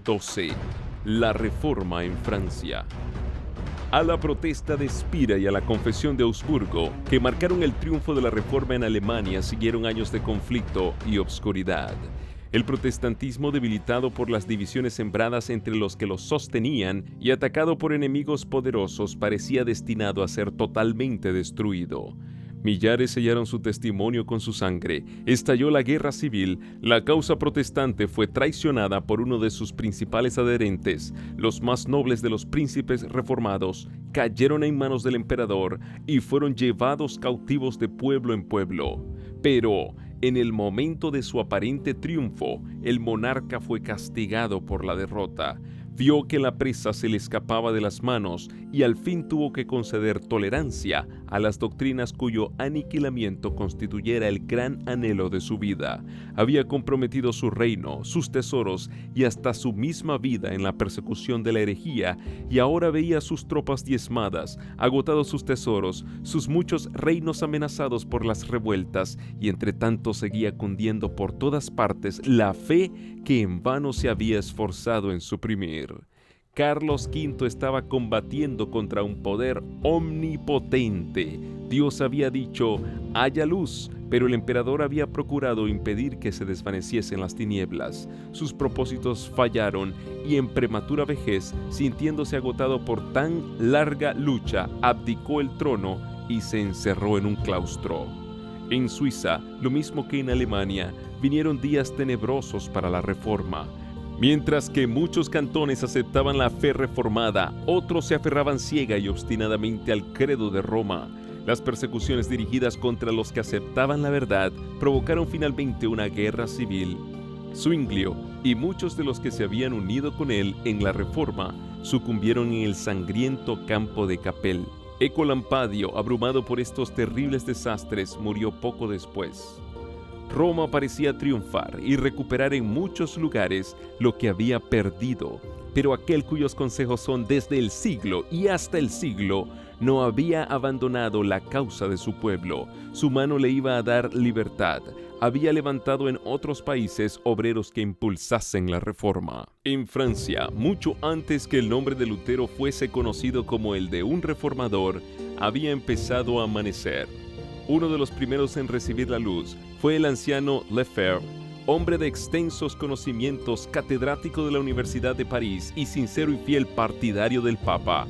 XII. La Reforma en Francia. A la protesta de Spira y a la Confesión de Augsburgo, que marcaron el triunfo de la Reforma en Alemania, siguieron años de conflicto y obscuridad. El protestantismo, debilitado por las divisiones sembradas entre los que lo sostenían y atacado por enemigos poderosos, parecía destinado a ser totalmente destruido. Millares sellaron su testimonio con su sangre. Estalló la guerra civil. La causa protestante fue traicionada por uno de sus principales adherentes. Los más nobles de los príncipes reformados cayeron en manos del emperador y fueron llevados cautivos de pueblo en pueblo. Pero en el momento de su aparente triunfo, el monarca fue castigado por la derrota. Vio que la presa se le escapaba de las manos y al fin tuvo que conceder tolerancia a las doctrinas cuyo aniquilamiento constituyera el gran anhelo de su vida. Había comprometido su reino, sus tesoros y hasta su misma vida en la persecución de la herejía, y ahora veía sus tropas diezmadas, agotados sus tesoros, sus muchos reinos amenazados por las revueltas, y entre tanto seguía cundiendo por todas partes la fe que en vano se había esforzado en suprimir. Carlos V estaba combatiendo contra un poder omnipotente. Dios había dicho, haya luz, pero el emperador había procurado impedir que se desvaneciesen las tinieblas. Sus propósitos fallaron y en prematura vejez, sintiéndose agotado por tan larga lucha, abdicó el trono y se encerró en un claustro. En Suiza, lo mismo que en Alemania, vinieron días tenebrosos para la Reforma. Mientras que muchos cantones aceptaban la fe reformada, otros se aferraban ciega y obstinadamente al credo de Roma. Las persecuciones dirigidas contra los que aceptaban la verdad provocaron finalmente una guerra civil. Zuinglio y muchos de los que se habían unido con él en la Reforma sucumbieron en el sangriento campo de Capel. Ecolampadio, abrumado por estos terribles desastres, murió poco después. Roma parecía triunfar y recuperar en muchos lugares lo que había perdido, pero aquel cuyos consejos son desde el siglo y hasta el siglo no había abandonado la causa de su pueblo. Su mano le iba a dar libertad. Había levantado en otros países obreros que impulsasen la reforma. En Francia, mucho antes que el nombre de Lutero fuese conocido como el de un reformador, había empezado a amanecer. Uno de los primeros en recibir la luz fue el anciano Lefebvre, hombre de extensos conocimientos, catedrático de la Universidad de París y sincero y fiel partidario del Papa.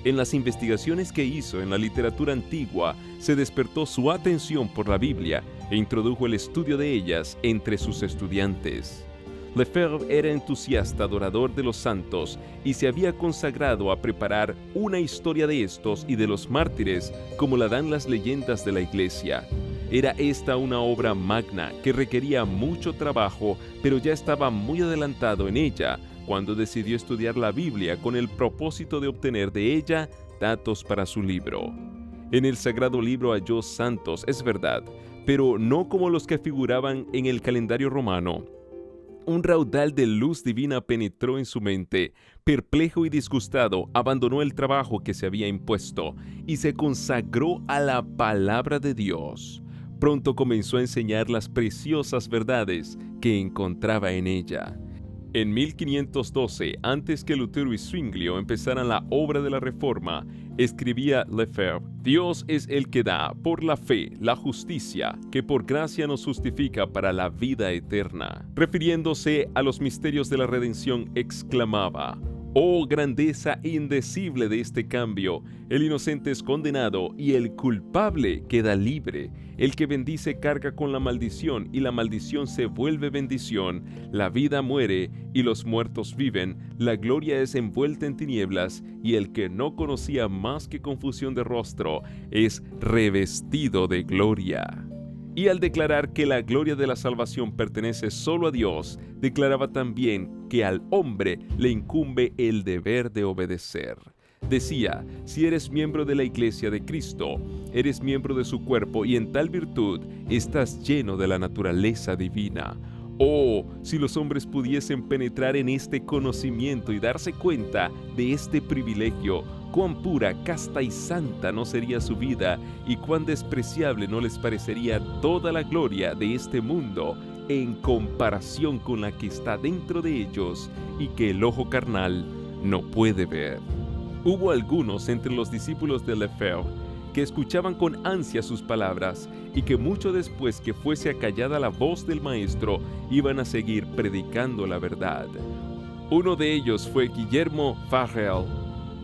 En las investigaciones que hizo en la literatura antigua, se despertó su atención por la Biblia e introdujo el estudio de ellas entre sus estudiantes. Lefebvre era entusiasta adorador de los santos y se había consagrado a preparar una historia de estos y de los mártires como la dan las leyendas de la Iglesia. Era esta una obra magna que requería mucho trabajo, pero ya estaba muy adelantado en ella cuando decidió estudiar la Biblia con el propósito de obtener de ella datos para su libro. En el sagrado libro halló santos, es verdad, pero no como los que figuraban en el calendario romano. Un raudal de luz divina penetró en su mente. Perplejo y disgustado, abandonó el trabajo que se había impuesto y se consagró a la palabra de Dios. Pronto comenzó a enseñar las preciosas verdades que encontraba en ella. En 1512, antes que Lutero y Zwinglio empezaran la obra de la Reforma, escribía Lefebvre: Dios es el que da, por la fe, la justicia, que por gracia nos justifica para la vida eterna. Refiriéndose a los misterios de la redención, exclamaba: ¡Oh grandeza indecible de este cambio! El inocente es condenado y el culpable queda libre. El que bendice carga con la maldición y la maldición se vuelve bendición. La vida muere y los muertos viven. La gloria es envuelta en tinieblas y el que no conocía más que confusión de rostro es revestido de gloria. Y al declarar que la gloria de la salvación pertenece solo a Dios, declaraba también que al hombre le incumbe el deber de obedecer. Decía: si eres miembro de la Iglesia de Cristo, eres miembro de su cuerpo y en tal virtud estás lleno de la naturaleza divina. Oh, si los hombres pudiesen penetrar en este conocimiento y darse cuenta de este privilegio, cuán pura, casta y santa no sería su vida y cuán despreciable no les parecería toda la gloria de este mundo en comparación con la que está dentro de ellos y que el ojo carnal no puede ver. Hubo algunos entre los discípulos de Lefebvre que escuchaban con ansia sus palabras y que mucho después que fuese acallada la voz del maestro iban a seguir predicando la verdad. Uno de ellos fue Guillermo Farel.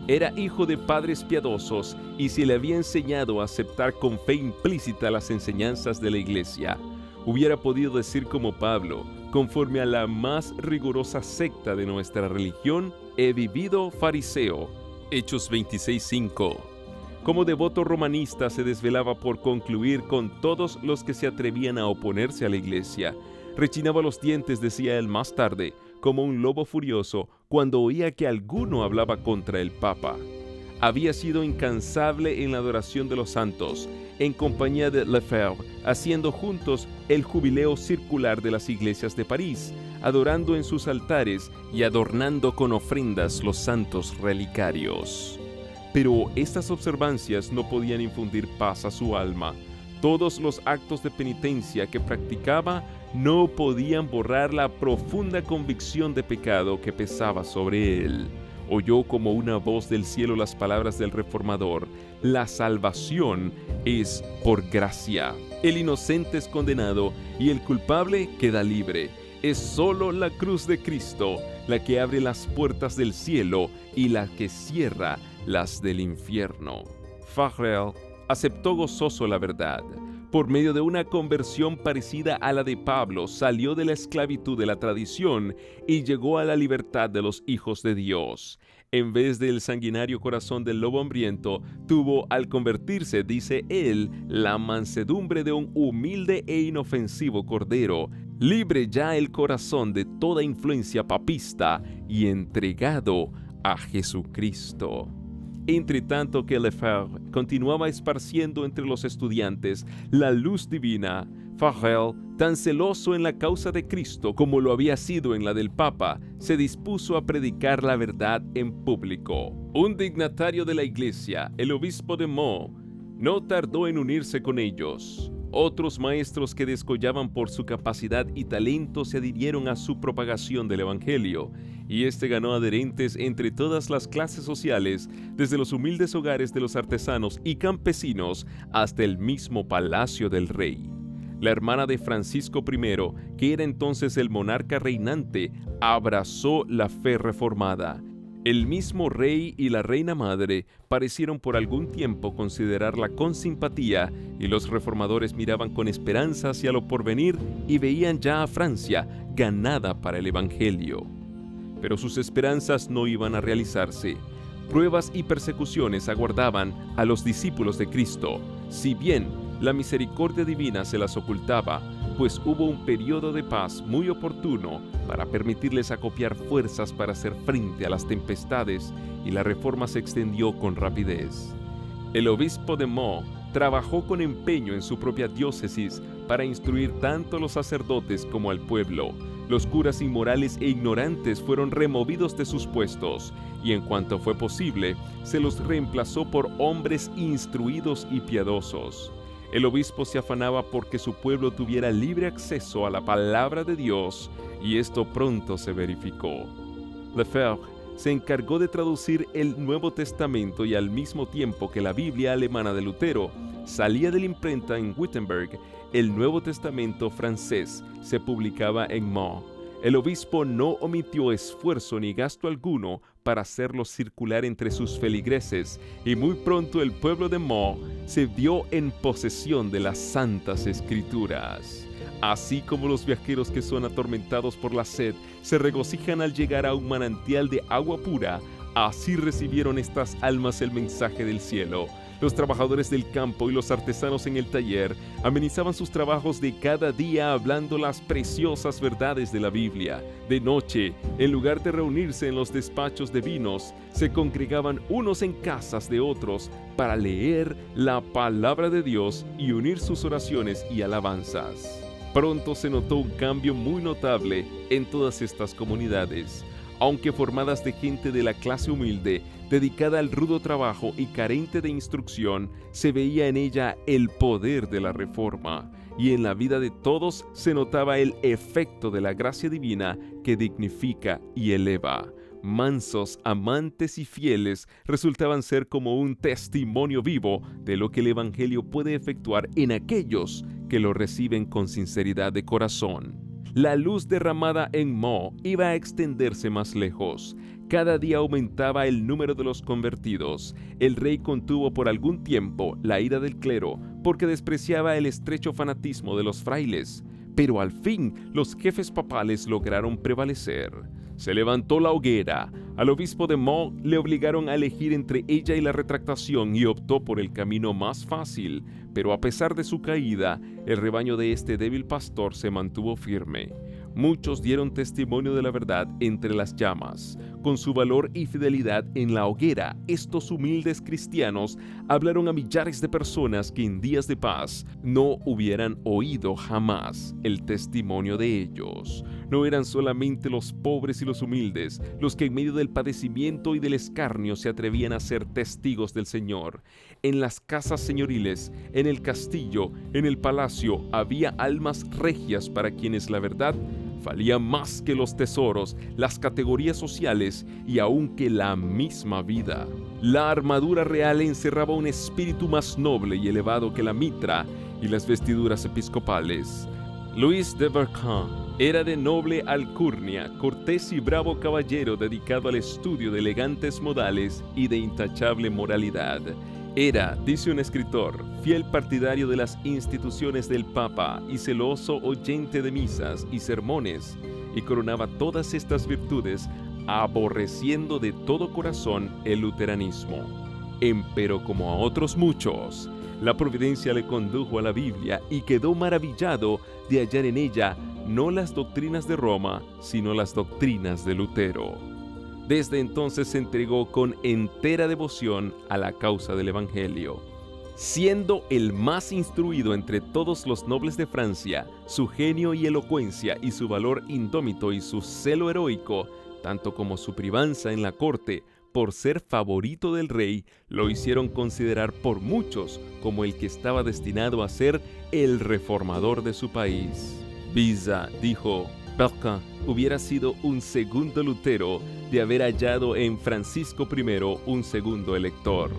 Era hijo de padres piadosos y se le había enseñado a aceptar con fe implícita las enseñanzas de la iglesia. Hubiera podido decir como Pablo: conforme a la más rigurosa secta de nuestra religión, he vivido fariseo. Hechos 26:5. Como devoto romanista se desvelaba por concluir con todos los que se atrevían a oponerse a la iglesia. Rechinaba los dientes, decía él más tarde, como un lobo furioso cuando oía que alguno hablaba contra el Papa. Había sido incansable en la adoración de los santos, en compañía de Lefebvre, haciendo juntos el jubileo circular de las iglesias de París, adorando en sus altares y adornando con ofrendas los santos relicarios. Pero estas observancias no podían infundir paz a su alma. Todos los actos de penitencia que practicaba no podían borrar la profunda convicción de pecado que pesaba sobre él. Oyó como una voz del cielo las palabras del reformador: la salvación es por gracia. El inocente es condenado y el culpable queda libre. Es solo la cruz de Cristo la que abre las puertas del cielo y la que cierra las del infierno. Farel aceptó gozoso la verdad. Por medio de una conversión parecida a la de Pablo, salió de la esclavitud de la tradición y llegó a la libertad de los hijos de Dios. En vez del sanguinario corazón del lobo hambriento, tuvo al convertirse, dice él, la mansedumbre de un humilde e inofensivo cordero, libre ya el corazón de toda influencia papista y entregado a Jesucristo. Entre tanto que Lefebvre continuaba esparciendo entre los estudiantes la luz divina, Farel, tan celoso en la causa de Cristo como lo había sido en la del Papa, se dispuso a predicar la verdad en público. Un dignatario de la iglesia, el obispo de Meaux, no tardó en unirse con ellos. Otros maestros que descollaban por su capacidad y talento se adhirieron a su propagación del Evangelio, y este ganó adherentes entre todas las clases sociales, desde los humildes hogares de los artesanos y campesinos hasta el mismo palacio del rey. La hermana de Francisco I, que era entonces el monarca reinante, abrazó la fe reformada. El mismo rey y la reina madre parecieron por algún tiempo considerarla con simpatía, y los reformadores miraban con esperanza hacia lo porvenir y veían ya a Francia ganada para el Evangelio. Pero sus esperanzas no iban a realizarse. Pruebas y persecuciones aguardaban a los discípulos de Cristo, si bien la misericordia divina se las ocultaba, pues hubo un periodo de paz muy oportuno para permitirles acopiar fuerzas para hacer frente a las tempestades, y la reforma se extendió con rapidez. El obispo de Meaux trabajó con empeño en su propia diócesis para instruir tanto a los sacerdotes como al pueblo. Los curas inmorales e ignorantes fueron removidos de sus puestos, y en cuanto fue posible, se los reemplazó por hombres instruidos y piadosos. El obispo se afanaba porque su pueblo tuviera libre acceso a la palabra de Dios, y esto pronto se verificó. Lefebvre se encargó de traducir el Nuevo Testamento, y al mismo tiempo que la Biblia alemana de Lutero salía de la imprenta en Wittenberg, el Nuevo Testamento francés se publicaba en Meaux. El obispo no omitió esfuerzo ni gasto alguno para hacerlo circular entre sus feligreses, y muy pronto el pueblo de Meaux se vio en posesión de las Santas Escrituras. Así como los viajeros que son atormentados por la sed se regocijan al llegar a un manantial de agua pura, así recibieron estas almas el mensaje del cielo. Los trabajadores del campo y los artesanos en el taller amenizaban sus trabajos de cada día hablando las preciosas verdades de la Biblia. De noche, en lugar de reunirse en los despachos de vinos, se congregaban unos en casas de otros para leer la palabra de Dios y unir sus oraciones y alabanzas. Pronto se notó un cambio muy notable en todas estas comunidades. Aunque formadas de gente de la clase humilde, dedicada al rudo trabajo y carente de instrucción, se veía en ella el poder de la reforma. y en la vida de todos se notaba el efecto de la gracia divina que dignifica y eleva. Mansos, amantes y fieles resultaban ser como un testimonio vivo de lo que el Evangelio puede efectuar en aquellos que lo reciben con sinceridad de corazón. La luz derramada en Meaux iba a extenderse más lejos. Cada día aumentaba el número de los convertidos. El rey contuvo por algún tiempo la ira del clero porque despreciaba el estrecho fanatismo de los frailes, pero al fin los jefes papales lograron prevalecer. Se levantó la hoguera. Al obispo de Meaux le obligaron a elegir entre ella y la retractación y optó por el camino más fácil, pero a pesar de su caída, el rebaño de este débil pastor se mantuvo firme. Muchos dieron testimonio de la verdad entre las llamas. Con su valor y fidelidad en la hoguera, estos humildes cristianos hablaron a millares de personas que en días de paz no hubieran oído jamás el testimonio de ellos. No eran solamente los pobres y los humildes los que en medio del padecimiento y del escarnio se atrevían a ser testigos del Señor. En las casas señoriles, en el castillo, en el palacio, había almas regias para quienes la verdad valía más que los tesoros, las categorías sociales y aun que la misma vida. La armadura real encerraba un espíritu más noble y elevado que la mitra y las vestiduras episcopales. Luis de Berquin era de noble alcurnia, cortés y bravo caballero dedicado al estudio de elegantes modales y de intachable moralidad. Era, dice un escritor, fiel partidario de las instituciones del Papa y celoso oyente de misas y sermones, y coronaba todas estas virtudes aborreciendo de todo corazón el luteranismo. Empero como a otros muchos, la providencia le condujo a la Biblia y quedó maravillado de hallar en ella no las doctrinas de Roma, sino las doctrinas de Lutero. Desde entonces se entregó con entera devoción a la causa del Evangelio. Siendo el más instruido entre todos los nobles de Francia, su genio y elocuencia y su valor indómito y su celo heroico, tanto como su privanza en la corte, por ser favorito del rey, lo hicieron considerar por muchos como el que estaba destinado a ser el reformador de su país. Beza dijo: Berquin hubiera sido un segundo Lutero de haber hallado en Francisco I un segundo elector.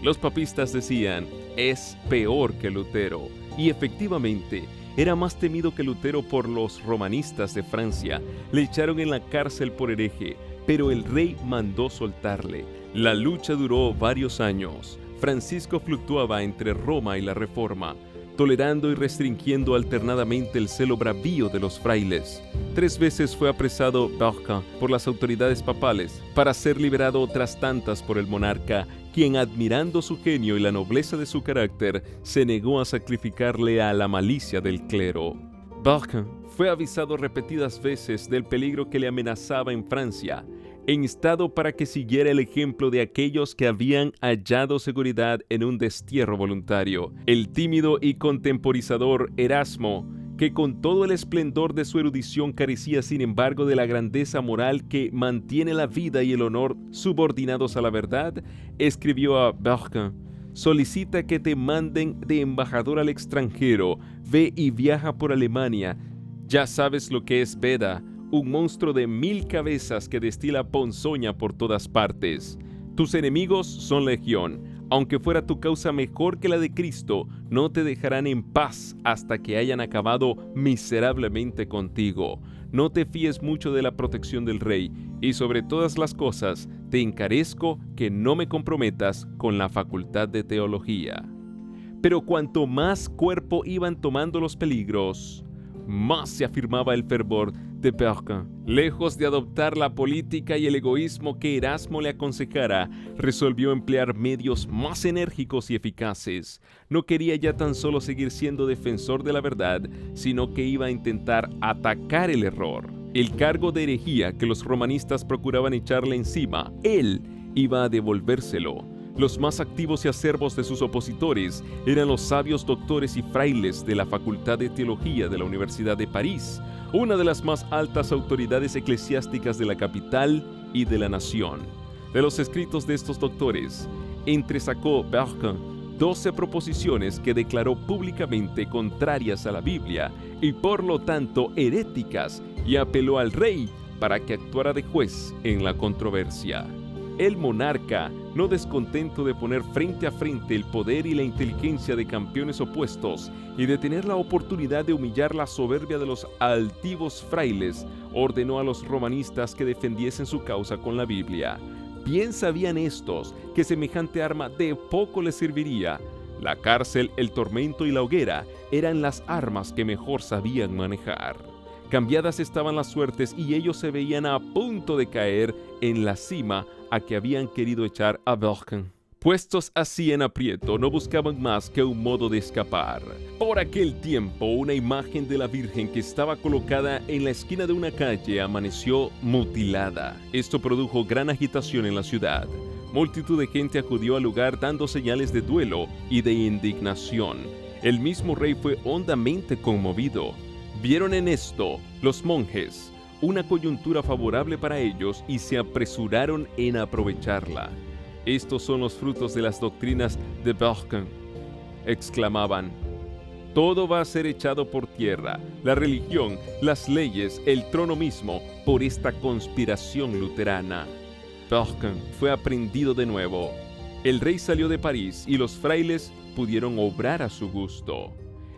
Los papistas decían: es peor que Lutero, y efectivamente era más temido que Lutero por los romanistas de Francia. Le echaron en la cárcel por hereje, pero el rey mandó soltarle. La lucha duró varios años. Francisco fluctuaba entre Roma y la Reforma, tolerando y restringiendo alternadamente el celo bravío de los frailes. 3 veces fue apresado Berquin por las autoridades papales, para ser liberado otras tantas por el monarca, quien, admirando su genio y la nobleza de su carácter, se negó a sacrificarle a la malicia del clero. Berquin fue avisado repetidas veces del peligro que le amenazaba en Francia, instado para que siguiera el ejemplo de aquellos que habían hallado seguridad en un destierro voluntario. El tímido y contemporizador Erasmo, que con todo el esplendor de su erudición carecía sin embargo de la grandeza moral que mantiene la vida y el honor subordinados a la verdad, escribió a Berquin: solicita que te manden de embajador al extranjero, ve y viaja por Alemania. Ya sabes lo que es Beda, un monstruo de 1000 cabezas que destila ponzoña por todas partes. Tus enemigos son legión. Aunque fuera tu causa mejor que la de Cristo, no te dejarán en paz hasta que hayan acabado miserablemente contigo. No te fíes mucho de la protección del rey, y sobre todas las cosas te encarezco que no me comprometas con la facultad de teología. Pero cuanto más cuerpo iban tomando los peligros, más se afirmaba el fervor de Berquin. Lejos de adoptar la política y el egoísmo que Erasmo le aconsejara, resolvió emplear medios más enérgicos y eficaces. No quería ya tan solo seguir siendo defensor de la verdad, sino que iba a intentar atacar el error. El cargo de herejía que los romanistas procuraban echarle encima, él iba a devolvérselo. Los más activos y acervos de sus opositores eran los sabios doctores y frailes de la Facultad de Teología de la Universidad de París, una de las más altas autoridades eclesiásticas de la capital y de la nación. De los escritos de estos doctores, entresacó Berquin 12 proposiciones que declaró públicamente contrarias a la Biblia y por lo tanto heréticas, y apeló al rey para que actuara de juez en la controversia. El monarca, no descontento de poner frente a frente el poder y la inteligencia de campeones opuestos y de tener la oportunidad de humillar la soberbia de los altivos frailes, ordenó a los romanistas que defendiesen su causa con la Biblia. Bien sabían estos que semejante arma de poco les serviría. La cárcel, el tormento y la hoguera eran las armas que mejor sabían manejar. Cambiadas estaban las suertes y ellos se veían a punto de caer en la cima a que habían querido echar a Bergen. Puestos así en aprieto, no buscaban más que un modo de escapar. Por aquel tiempo, una imagen de la Virgen que estaba colocada en la esquina de una calle amaneció mutilada. Esto produjo gran agitación en la ciudad. Multitud de gente acudió al lugar dando señales de duelo y de indignación. El mismo rey fue hondamente conmovido. Vieron en esto los monjes una coyuntura favorable para ellos y se apresuraron en aprovecharla. Estos son los frutos de las doctrinas de Bergen, exclamaban. Todo va a ser echado por tierra, la religión, las leyes, el trono mismo, por esta conspiración luterana. Bergen fue aprendido de nuevo. El rey salió de París y los frailes pudieron obrar a su gusto.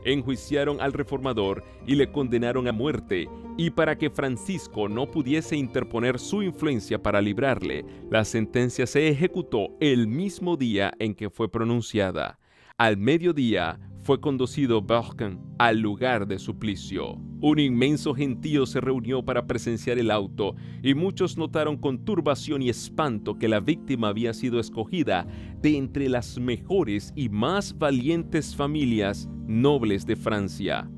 Enjuiciaron al reformador y le condenaron a muerte, y para que Francisco no pudiese interponer su influencia para librarle, la sentencia se ejecutó el mismo día en que fue pronunciada. Al mediodía fue conducido Bergen al lugar de suplicio. Un inmenso gentío se reunió para presenciar el auto y muchos notaron con turbación y espanto que la víctima había sido escogida de entre las mejores y más valientes familias nobles de Francia.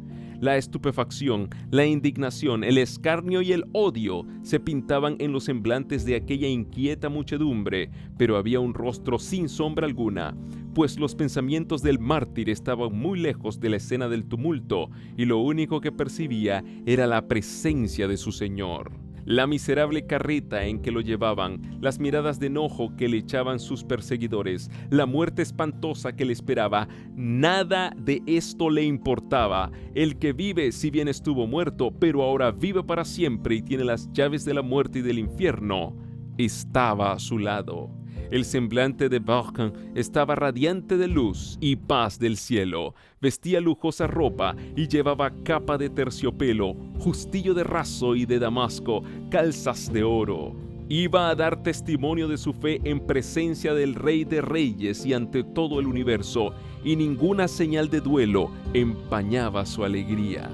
La estupefacción, la indignación, el escarnio y el odio se pintaban en los semblantes de aquella inquieta muchedumbre, pero había un rostro sin sombra alguna, pues los pensamientos del mártir estaban muy lejos de la escena del tumulto y lo único que percibía era la presencia de su Señor. La miserable carreta en que lo llevaban, las miradas de enojo que le echaban sus perseguidores, la muerte espantosa que le esperaba, nada de esto le importaba. El que vive, si bien estuvo muerto, pero ahora vive para siempre y tiene las llaves de la muerte y del infierno, estaba a su lado. El semblante de Bergen estaba radiante de luz y paz del cielo. Vestía lujosa ropa y llevaba capa de terciopelo, justillo de raso y de damasco, calzas de oro. Iba a dar testimonio de su fe en presencia del Rey de Reyes y ante todo el universo, y ninguna señal de duelo empañaba su alegría.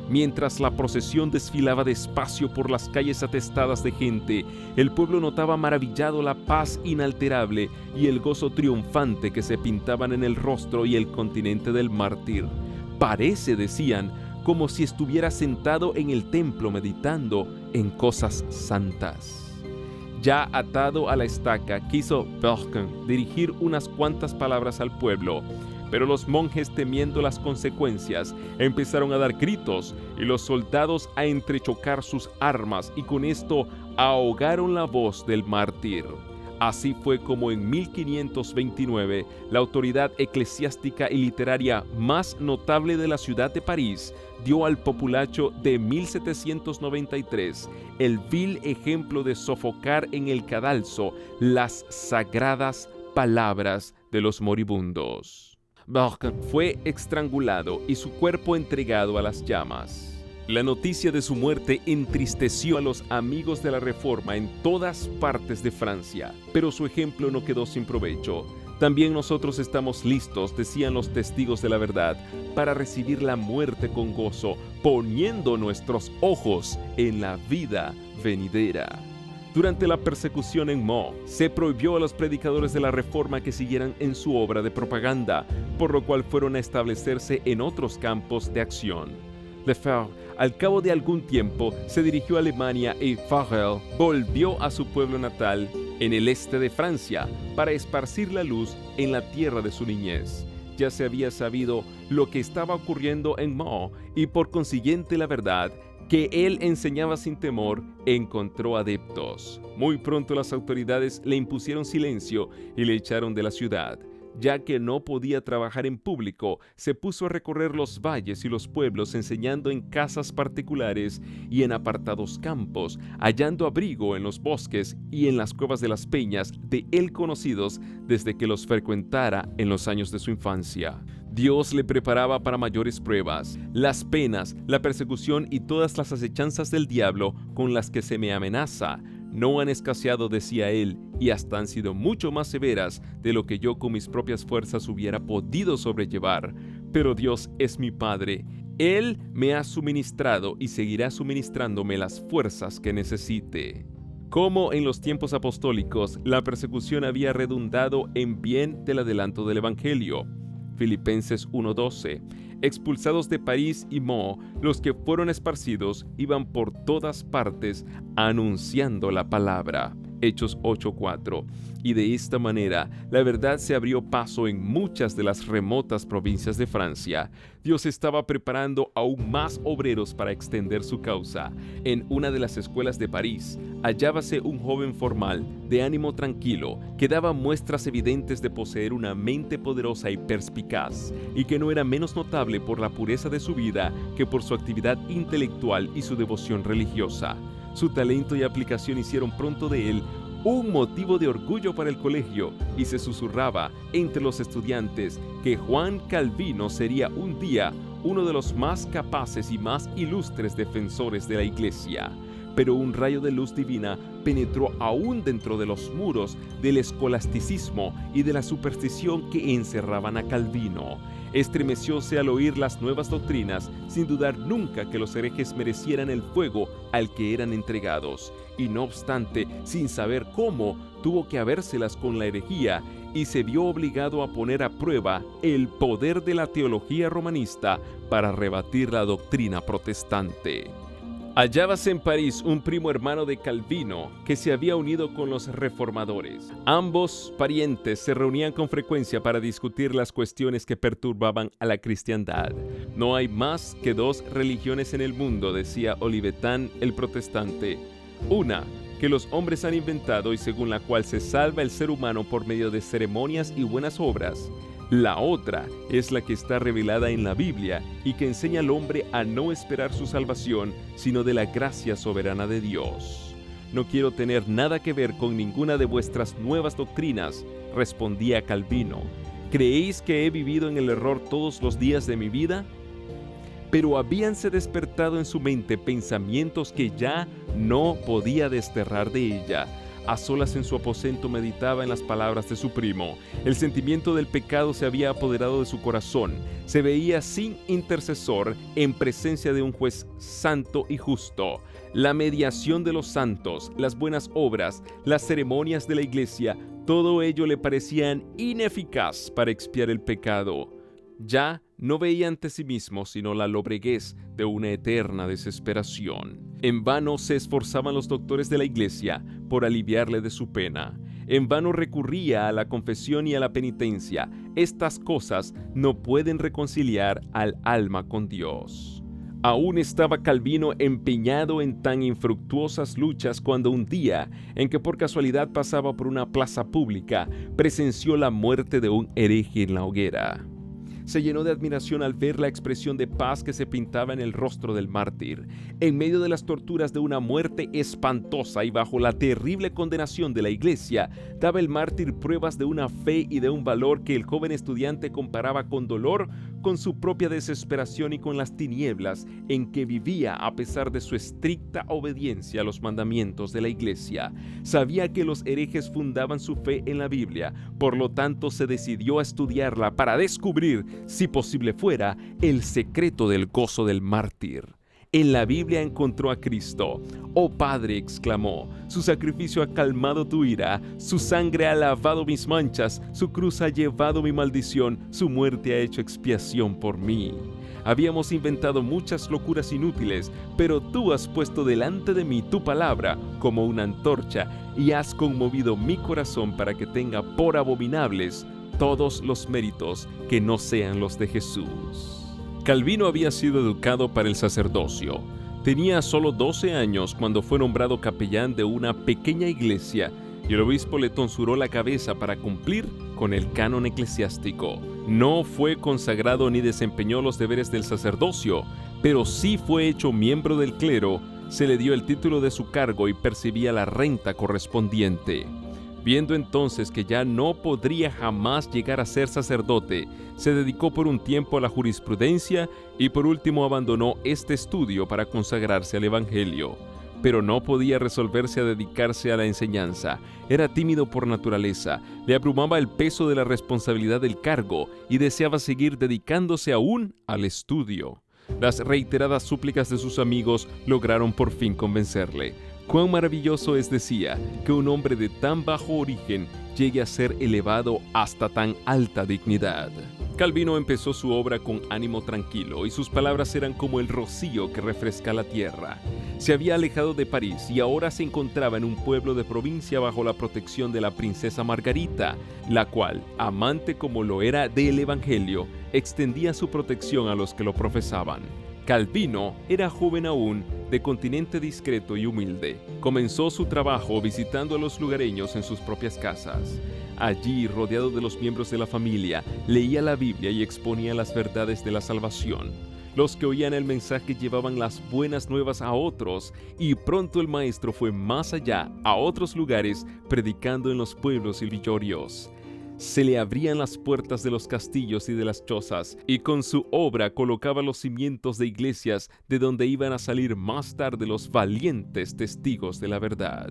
Mientras la procesión desfilaba despacio por las calles atestadas de gente, el pueblo notaba maravillado la paz inalterable y el gozo triunfante que se pintaban en el rostro y el continente del mártir. Parece, decían, como si estuviera sentado en el templo meditando en cosas santas. Ya atado a la estaca, quiso Bergen dirigir unas cuantas palabras al pueblo, pero los monjes, temiendo las consecuencias, empezaron a dar gritos y los soldados a entrechocar sus armas y con esto ahogaron la voz del mártir. Así fue como en 1529 la autoridad eclesiástica y literaria más notable de la ciudad de París dio al populacho de 1793 el vil ejemplo de sofocar en el cadalso las sagradas palabras de los moribundos. Bergen fue estrangulado y su cuerpo entregado a las llamas. La noticia de su muerte entristeció a los amigos de la Reforma en todas partes de Francia, pero su ejemplo no quedó sin provecho. También nosotros estamos listos, decían los testigos de la verdad, para recibir la muerte con gozo, poniendo nuestros ojos en la vida venidera. Durante la persecución en Meaux, se prohibió a los predicadores de la Reforma que siguieran en su obra de propaganda, por lo cual fueron a establecerse en otros campos de acción. Lefebvre, al cabo de algún tiempo, se dirigió a Alemania y Farel volvió a su pueblo natal en el este de Francia para esparcir la luz en la tierra de su niñez. Ya se había sabido lo que estaba ocurriendo en Meaux y por consiguiente la verdad que él enseñaba sin temor, encontró adeptos. Muy pronto las autoridades le impusieron silencio y le echaron de la ciudad. ya que no podía trabajar en público, se puso a recorrer los valles y los pueblos enseñando en casas particulares y en apartados campos, hallando abrigo en los bosques y en las cuevas de las peñas de él conocidos desde que los frecuentara en los años de su infancia. Dios le preparaba para mayores pruebas, las penas, la persecución y todas las acechanzas del diablo con las que se me amenaza. No han escaseado, decía él, y hasta han sido mucho más severas de lo que yo con mis propias fuerzas hubiera podido sobrellevar. Pero Dios es mi Padre. Él me ha suministrado y seguirá suministrándome las fuerzas que necesite. Como en los tiempos apostólicos, la persecución había redundado en bien del adelanto del Evangelio. Filipenses 1:12. Expulsados de París y Meaux, los que fueron esparcidos iban por todas partes anunciando la palabra. Hechos 8:4. Y de esta manera, la verdad se abrió paso en muchas de las remotas provincias de Francia. Dios estaba preparando aún más obreros para extender su causa. En una de las escuelas de París, hallábase un joven formal, de ánimo tranquilo, que daba muestras evidentes de poseer una mente poderosa y perspicaz, y que no era menos notable por la pureza de su vida que por su actividad intelectual y su devoción religiosa. Su talento y aplicación hicieron pronto de él un motivo de orgullo para el colegio, y se susurraba entre los estudiantes que Juan Calvino sería un día uno de los más capaces y más ilustres defensores de la Iglesia. Pero un rayo de luz divina penetró aún dentro de los muros del escolasticismo y de la superstición que encerraban a Calvino. Estremecióse al oír las nuevas doctrinas, sin dudar nunca que los herejes merecieran el fuego al que eran entregados, y no obstante, sin saber cómo, tuvo que habérselas con la herejía, y se vio obligado a poner a prueba el poder de la teología romanista para rebatir la doctrina protestante. Hallábase en París un primo hermano de Calvino que se había unido con los reformadores. Ambos parientes se reunían con frecuencia para discutir las cuestiones que perturbaban a la cristiandad. No hay más que dos religiones en el mundo, decía Olivetan el protestante. Una, que los hombres han inventado y según la cual se salva el ser humano por medio de ceremonias y buenas obras. La otra es la que está revelada en la Biblia y que enseña al hombre a no esperar su salvación, sino de la gracia soberana de Dios. No quiero tener nada que ver con ninguna de vuestras nuevas doctrinas, respondía Calvino. ¿Creéis que he vivido en el error todos los días de mi vida? Pero habíanse despertado en su mente pensamientos que ya no podía desterrar de ella. A solas en su aposento meditaba en las palabras de su primo. El sentimiento del pecado se había apoderado de su corazón. Se veía sin intercesor en presencia de un juez santo y justo. La mediación de los santos, las buenas obras, las ceremonias de la iglesia, todo ello le parecían ineficaz para expiar el pecado. Ya no veía ante sí mismo sino la lobreguez de una eterna desesperación. En vano se esforzaban los doctores de la iglesia por aliviarle de su pena. En vano recurría a la confesión y a la penitencia. Estas cosas no pueden reconciliar al alma con Dios. Aún estaba Calvino empeñado en tan infructuosas luchas cuando un día, en que por casualidad pasaba por una plaza pública, presenció la muerte de un hereje en la hoguera. Se llenó de admiración al ver la expresión de paz que se pintaba en el rostro del mártir. En medio de las torturas de una muerte espantosa y bajo la terrible condenación de la iglesia, daba el mártir pruebas de una fe y de un valor que el joven estudiante comparaba con dolor, con su propia desesperación y con las tinieblas en que vivía a pesar de su estricta obediencia a los mandamientos de la iglesia. Sabía que los herejes fundaban su fe en la Biblia, por lo tanto se decidió a estudiarla para descubrir, si posible fuera, el secreto del gozo del mártir. En la Biblia encontró a Cristo. «Oh Padre», exclamó, «su sacrificio ha calmado tu ira, su sangre ha lavado mis manchas, su cruz ha llevado mi maldición, su muerte ha hecho expiación por mí». Habíamos inventado muchas locuras inútiles, pero tú has puesto delante de mí tu palabra como una antorcha y has conmovido mi corazón para que tenga por abominables todos los méritos que no sean los de Jesús. Calvino había sido educado para el sacerdocio. Tenía solo 12 años cuando fue nombrado capellán de una pequeña iglesia y el obispo le tonsuró la cabeza para cumplir con el canon eclesiástico. No fue consagrado ni desempeñó los deberes del sacerdocio, pero sí fue hecho miembro del clero, se le dio el título de su cargo y percibía la renta correspondiente. Viendo entonces que ya no podría jamás llegar a ser sacerdote, se dedicó por un tiempo a la jurisprudencia y por último abandonó este estudio para consagrarse al Evangelio. Pero no podía resolverse a dedicarse a la enseñanza. Era tímido por naturaleza, le abrumaba el peso de la responsabilidad del cargo y deseaba seguir dedicándose aún al estudio. Las reiteradas súplicas de sus amigos lograron por fin convencerle. Cuán maravilloso es, decía, que un hombre de tan bajo origen llegue a ser elevado hasta tan alta dignidad. Calvino empezó su obra con ánimo tranquilo y sus palabras eran como el rocío que refresca la tierra. Se había alejado de París y ahora se encontraba en un pueblo de provincia bajo la protección de la princesa Margarita, la cual, amante como lo era del Evangelio, extendía su protección a los que lo profesaban. Calvino era joven aún, de continente discreto y humilde. Comenzó su trabajo visitando a los lugareños en sus propias casas. Allí, rodeado de los miembros de la familia, leía la Biblia y exponía las verdades de la salvación. Los que oían el mensaje llevaban las buenas nuevas a otros, y pronto el maestro fue más allá, a otros lugares, predicando en los pueblos y villorrios. Se le abrían las puertas de los castillos y de las chozas, y con su obra colocaba los cimientos de iglesias de donde iban a salir más tarde los valientes testigos de la verdad.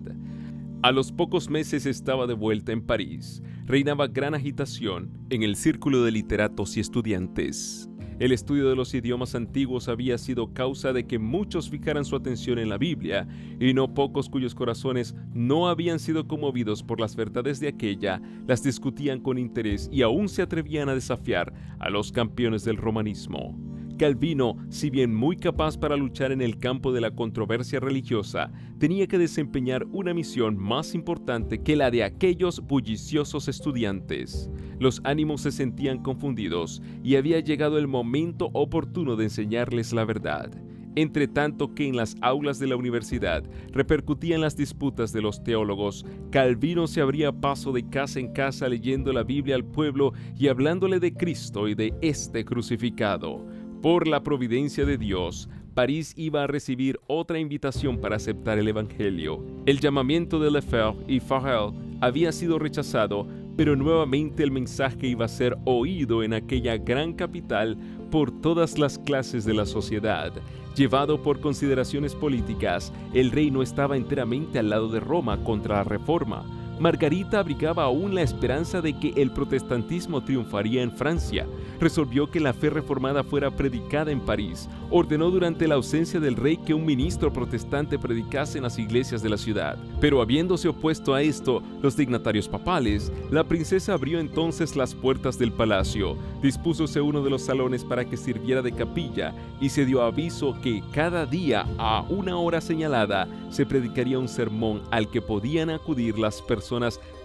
A los pocos meses estaba de vuelta en París. Reinaba gran agitación en el círculo de literatos y estudiantes. El estudio de los idiomas antiguos había sido causa de que muchos fijaran su atención en la Biblia, y no pocos cuyos corazones no habían sido conmovidos por las verdades de aquella, las discutían con interés y aún se atrevían a desafiar a los campeones del romanismo. Calvino, si bien muy capaz para luchar en el campo de la controversia religiosa, tenía que desempeñar una misión más importante que la de aquellos bulliciosos estudiantes. Los ánimos se sentían confundidos y había llegado el momento oportuno de enseñarles la verdad. Entre tanto que en las aulas de la universidad repercutían las disputas de los teólogos, Calvino se abría paso de casa en casa leyendo la Biblia al pueblo y hablándole de Cristo y de este crucificado. Por la providencia de Dios, París iba a recibir otra invitación para aceptar el Evangelio. El llamamiento de Lefebvre y Farel había sido rechazado, pero nuevamente el mensaje iba a ser oído en aquella gran capital por todas las clases de la sociedad. Llevado por consideraciones políticas, el rey no estaba enteramente al lado de Roma contra la Reforma. Margarita abrigaba aún la esperanza de que el protestantismo triunfaría en Francia. Resolvió que la fe reformada fuera predicada en París. Ordenó durante la ausencia del rey que un ministro protestante predicase en las iglesias de la ciudad. Pero habiéndose opuesto a esto los dignatarios papales, la princesa abrió entonces las puertas del palacio, dispúsose uno de los salones para que sirviera de capilla y se dio aviso que cada día a una hora señalada se predicaría un sermón al que podían acudir las personas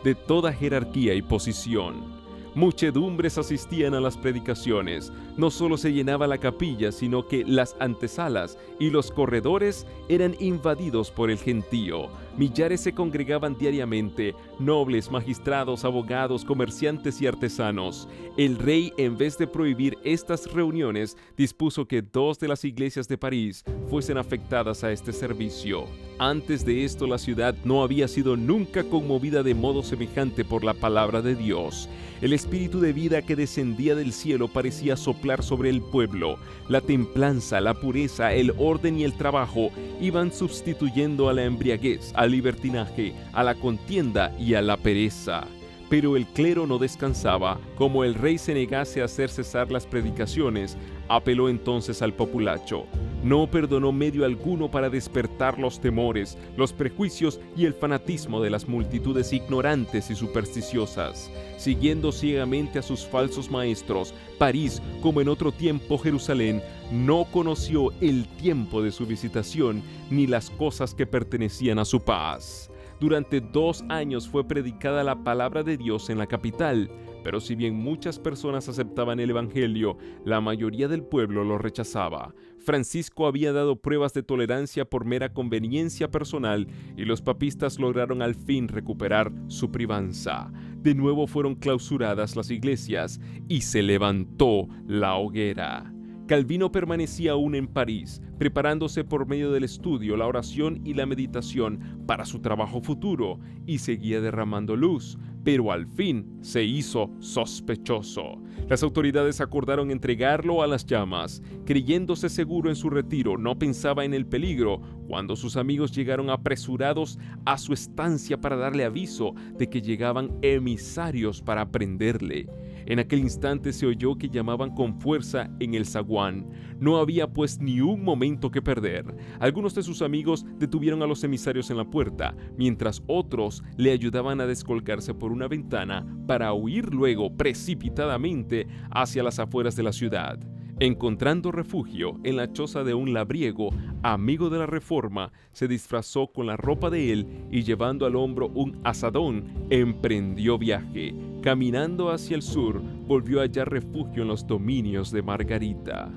de toda jerarquía y posición. Muchedumbres asistían a las predicaciones. No solo se llenaba la capilla, sino que las antesalas y los corredores eran invadidos por el gentío. Millares se congregaban diariamente, nobles, magistrados, abogados, comerciantes y artesanos. El rey, en vez de prohibir estas reuniones, dispuso que 2 de las iglesias de París fuesen afectadas a este servicio. Antes de esto, la ciudad no había sido nunca conmovida de modo semejante por la palabra de Dios. El espíritu de vida que descendía del cielo parecía soplar sobre el pueblo. La templanza, la pureza, el orden y el trabajo iban sustituyendo a la embriaguez, al libertinaje, a la contienda y a la pereza. Pero el clero no descansaba. Como el rey se negase a hacer cesar las predicaciones, apeló entonces al populacho. No perdonó medio alguno para despertar los temores, los prejuicios y el fanatismo de las multitudes ignorantes y supersticiosas. Siguiendo ciegamente a sus falsos maestros, París, como en otro tiempo Jerusalén, no conoció el tiempo de su visitación ni las cosas que pertenecían a su paz. Durante 2 años fue predicada la palabra de Dios en la capital, pero si bien muchas personas aceptaban el Evangelio, la mayoría del pueblo lo rechazaba. Francisco había dado pruebas de tolerancia por mera conveniencia personal y los papistas lograron al fin recuperar su privanza. de nuevo fueron clausuradas las iglesias y se levantó la hoguera. Calvino permanecía aún en París, preparándose por medio del estudio, la oración y la meditación para su trabajo futuro, y seguía derramando luz, pero al fin se hizo sospechoso. Las autoridades acordaron entregarlo a las llamas. Creyéndose seguro en su retiro, no pensaba en el peligro cuando sus amigos llegaron apresurados a su estancia para darle aviso de que llegaban emisarios para prenderle. En aquel instante se oyó que llamaban con fuerza en el zaguán. No había pues ni un momento que perder. Algunos de sus amigos detuvieron a los emisarios en la puerta, mientras otros le ayudaban a descolgarse por una ventana para huir luego precipitadamente hacia las afueras de la ciudad. Encontrando refugio en la choza de un labriego, amigo de la Reforma, se disfrazó con la ropa de él y llevando al hombro un azadón, emprendió viaje. Caminando hacia el sur, volvió a hallar refugio en los dominios de Margarita.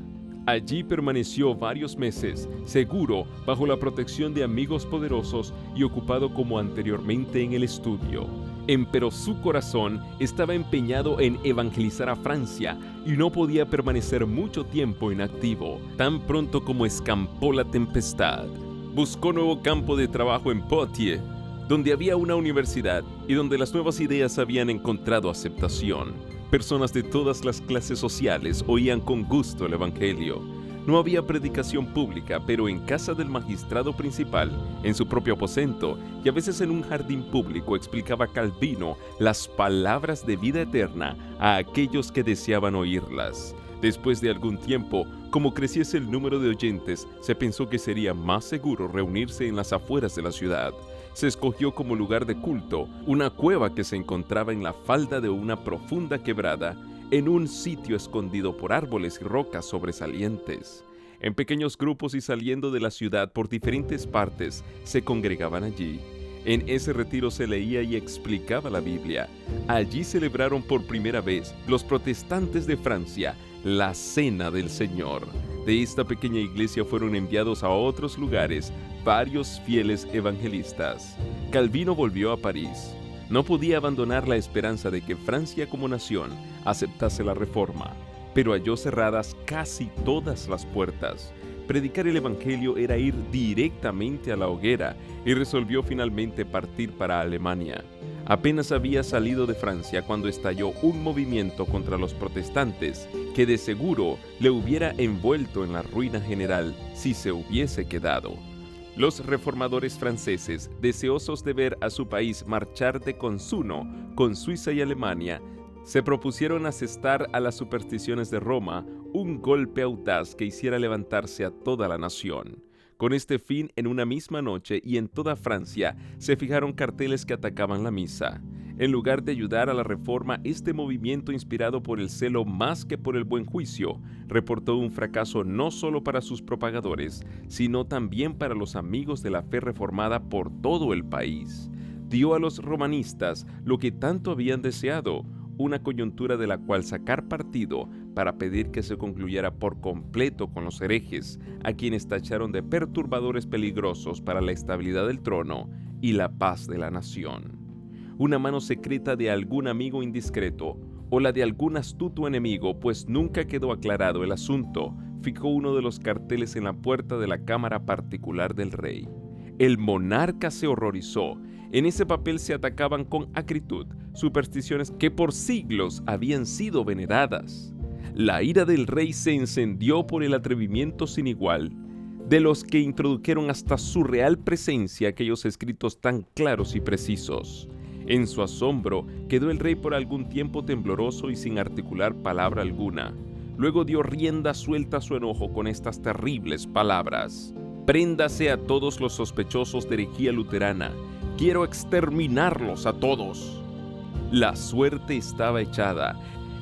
Allí permaneció varios meses, seguro bajo la protección de amigos poderosos y ocupado como anteriormente en el estudio. Empero su corazón estaba empeñado en evangelizar a Francia y no podía permanecer mucho tiempo inactivo, tan pronto como escampó la tempestad. Buscó nuevo campo de trabajo en Poitiers, donde había una universidad y donde las nuevas ideas habían encontrado aceptación. Personas de todas las clases sociales oían con gusto el evangelio. No había predicación pública, pero en casa del magistrado principal, en su propio aposento y a veces en un jardín público explicaba Calvino las palabras de vida eterna a aquellos que deseaban oírlas. Después de algún tiempo, como creciese el número de oyentes, se pensó que sería más seguro reunirse en las afueras de la ciudad. Se escogió como lugar de culto una cueva que se encontraba en la falda de una profunda quebrada, en un sitio escondido por árboles y rocas sobresalientes. En pequeños grupos y saliendo de la ciudad por diferentes partes, se congregaban allí. En ese retiro se leía y explicaba la Biblia. Allí celebraron por primera vez los protestantes de Francia la Cena del Señor. De esta pequeña iglesia fueron enviados a otros lugares varios fieles evangelistas. Calvino volvió a París. No podía abandonar la esperanza de que Francia como nación aceptase la Reforma, pero halló cerradas casi todas las puertas. Predicar el Evangelio era ir directamente a la hoguera y resolvió finalmente partir para Alemania. Apenas había salido de Francia cuando estalló un movimiento contra los protestantes que de seguro le hubiera envuelto en la ruina general si se hubiese quedado. Los reformadores franceses, deseosos de ver a su país marchar de consuno con Suiza y Alemania, se propusieron asestar a las supersticiones de Roma un golpe audaz que hiciera levantarse a toda la nación. Con este fin, en una misma noche y en toda Francia, se fijaron carteles que atacaban la misa. En lugar de ayudar a la reforma, este movimiento, inspirado por el celo más que por el buen juicio, reportó un fracaso no solo para sus propagadores, sino también para los amigos de la fe reformada por todo el país. Dio a los romanistas lo que tanto habían deseado, una coyuntura de la cual sacar partido para pedir que se concluyera por completo con los herejes, a quienes tacharon de perturbadores peligrosos para la estabilidad del trono y la paz de la nación. Una mano secreta de algún amigo indiscreto o la de algún astuto enemigo, pues nunca quedó aclarado el asunto, fijó uno de los carteles en la puerta de la cámara particular del rey. El monarca se horrorizó. En ese papel se atacaban con acritud supersticiones que por siglos habían sido veneradas. La ira del rey se encendió por el atrevimiento sin igual de los que introdujeron hasta su real presencia aquellos escritos tan claros y precisos. En su asombro quedó el rey por algún tiempo tembloroso y sin articular palabra alguna. Luego dio rienda suelta a su enojo con estas terribles palabras: «Préndase a todos los sospechosos de herejía luterana. Quiero exterminarlos a todos». La suerte estaba echada.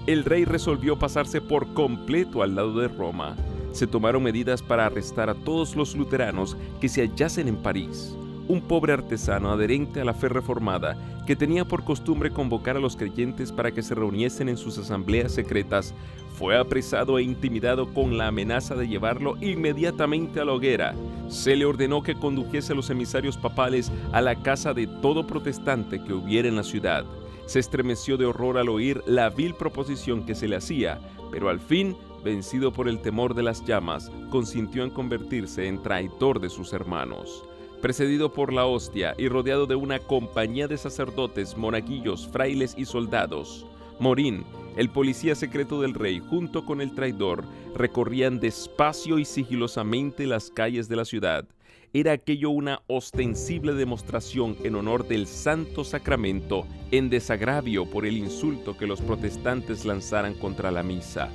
El rey resolvió pasarse por completo al lado de Roma. Se tomaron medidas para arrestar a todos los luteranos que se hallasen en París. Un pobre artesano adherente a la fe reformada, que tenía por costumbre convocar a los creyentes para que se reuniesen en sus asambleas secretas, fue apresado e intimidado con la amenaza de llevarlo inmediatamente a la hoguera. Se le ordenó que condujese a los emisarios papales a la casa de todo protestante que hubiera en la ciudad. Se estremeció de horror al oír la vil proposición que se le hacía, pero al fin, vencido por el temor de las llamas, consintió en convertirse en traidor de sus hermanos. Precedido por la hostia y rodeado de una compañía de sacerdotes, monaguillos, frailes y soldados, Morín, el policía secreto del rey, junto con el traidor, recorrían despacio y sigilosamente las calles de la ciudad. Era aquello una ostensible demostración en honor del Santo Sacramento, en desagravio por el insulto que los protestantes lanzaran contra la misa.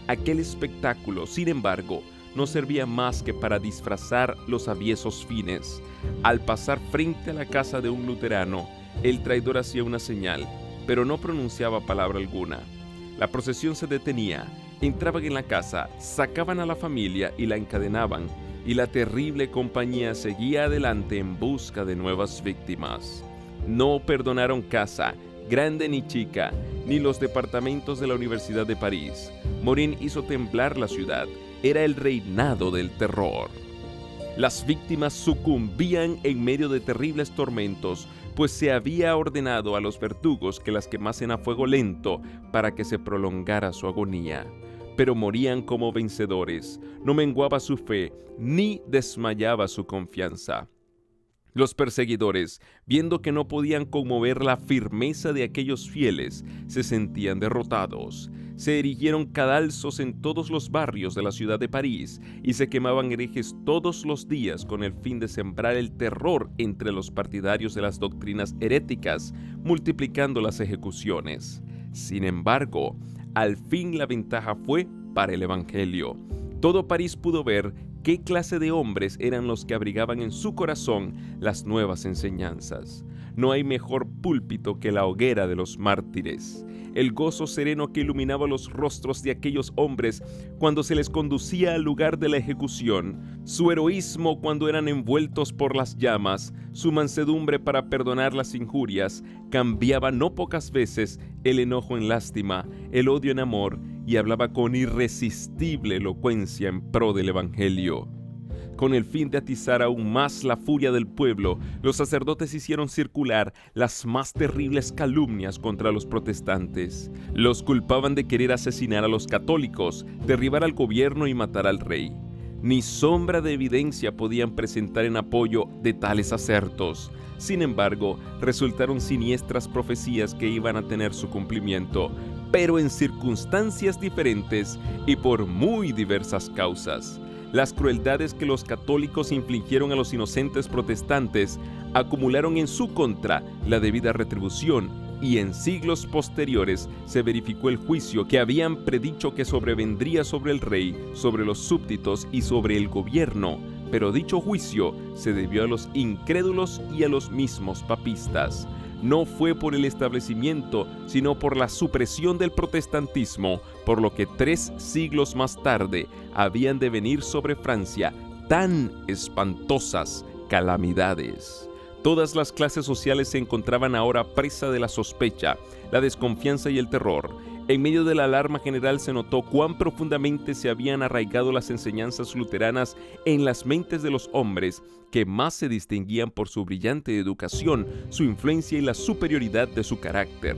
Aquel espectáculo, sin embargo, no servía más que para disfrazar los aviesos fines. Al pasar frente a la casa de un luterano, el traidor hacía una señal, pero no pronunciaba palabra alguna. La procesión se detenía, entraban en la casa, sacaban a la familia y la encadenaban, y la terrible compañía seguía adelante en busca de nuevas víctimas. No perdonaron casa, grande ni chica, ni los departamentos de la Universidad de París. Morín hizo temblar la ciudad. Era el reinado del terror. Las víctimas sucumbían en medio de terribles tormentos, pues se había ordenado a los verdugos que las quemasen a fuego lento para que se prolongara su agonía. Pero morían como vencedores. No menguaba su fe, ni desmayaba su confianza. Los perseguidores, viendo que no podían conmover la firmeza de aquellos fieles, se sentían derrotados. Se erigieron cadalsos en todos los barrios de la ciudad de París y se quemaban herejes todos los días con el fin de sembrar el terror entre los partidarios de las doctrinas heréticas, multiplicando las ejecuciones. Sin embargo, al fin la ventaja fue para el Evangelio. Todo París pudo ver qué clase de hombres eran los que abrigaban en su corazón las nuevas enseñanzas. No hay mejor púlpito que la hoguera de los mártires. El gozo sereno que iluminaba los rostros de aquellos hombres cuando se les conducía al lugar de la ejecución, su heroísmo cuando eran envueltos por las llamas, su mansedumbre para perdonar las injurias, cambiaba no pocas veces el enojo en lástima, el odio en amor, y hablaba con irresistible elocuencia en pro del Evangelio. Con el fin de atizar aún más la furia del pueblo, los sacerdotes hicieron circular las más terribles calumnias contra los protestantes. Los culpaban de querer asesinar a los católicos, derribar al gobierno y matar al rey. Ni sombra de evidencia podían presentar en apoyo de tales asertos. Sin embargo, resultaron siniestras profecías que iban a tener su cumplimiento, pero en circunstancias diferentes y por muy diversas causas. Las crueldades que los católicos infligieron a los inocentes protestantes acumularon en su contra la debida retribución, y en siglos posteriores se verificó el juicio que habían predicho que sobrevendría sobre el rey, sobre los súbditos y sobre el gobierno. Pero dicho juicio se debió a los incrédulos y a los mismos papistas. No fue por el establecimiento, sino por la supresión del protestantismo, por lo que 3 siglos más tarde habían de venir sobre Francia tan espantosas calamidades. Todas las clases sociales se encontraban ahora presa de la sospecha, la desconfianza y el terror. En medio de la alarma general se notó cuán profundamente se habían arraigado las enseñanzas luteranas en las mentes de los hombres, que más se distinguían por su brillante educación, su influencia y la superioridad de su carácter.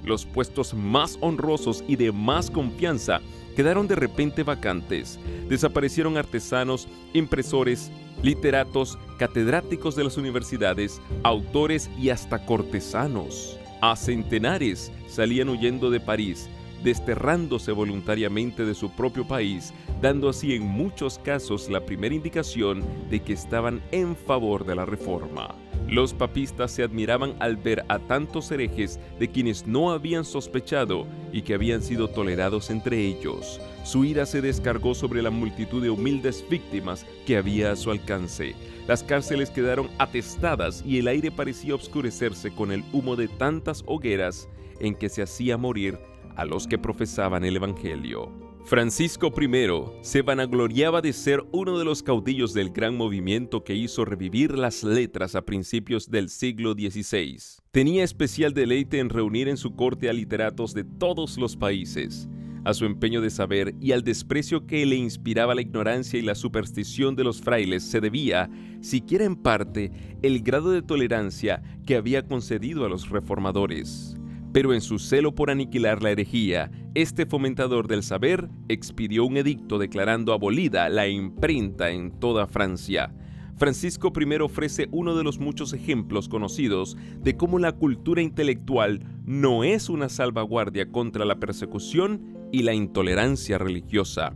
Los puestos más honrosos y de más confianza quedaron de repente vacantes. Desaparecieron artesanos, impresores, literatos, catedráticos de las universidades, autores y hasta cortesanos. A centenares salían huyendo de París, desterrándose voluntariamente de su propio país, dando así en muchos casos la primera indicación de que estaban en favor de la reforma. Los papistas se admiraban al ver a tantos herejes de quienes no habían sospechado y que habían sido tolerados entre ellos. Su ira se descargó sobre la multitud de humildes víctimas que había a su alcance. Las cárceles quedaron atestadas y el aire parecía oscurecerse con el humo de tantas hogueras en que se hacía morir a los que profesaban el Evangelio. Francisco I se vanagloriaba de ser uno de los caudillos del gran movimiento que hizo revivir las letras a principios del siglo XVI. Tenía especial deleite en reunir en su corte a literatos de todos los países. A su empeño de saber y al desprecio que le inspiraba la ignorancia y la superstición de los frailes se debía, siquiera en parte, el grado de tolerancia que había concedido a los reformadores. Pero en su celo por aniquilar la herejía, este fomentador del saber expidió un edicto declarando abolida la imprenta en toda Francia. Francisco I ofrece uno de los muchos ejemplos conocidos de cómo la cultura intelectual no es una salvaguardia contra la persecución y la intolerancia religiosa.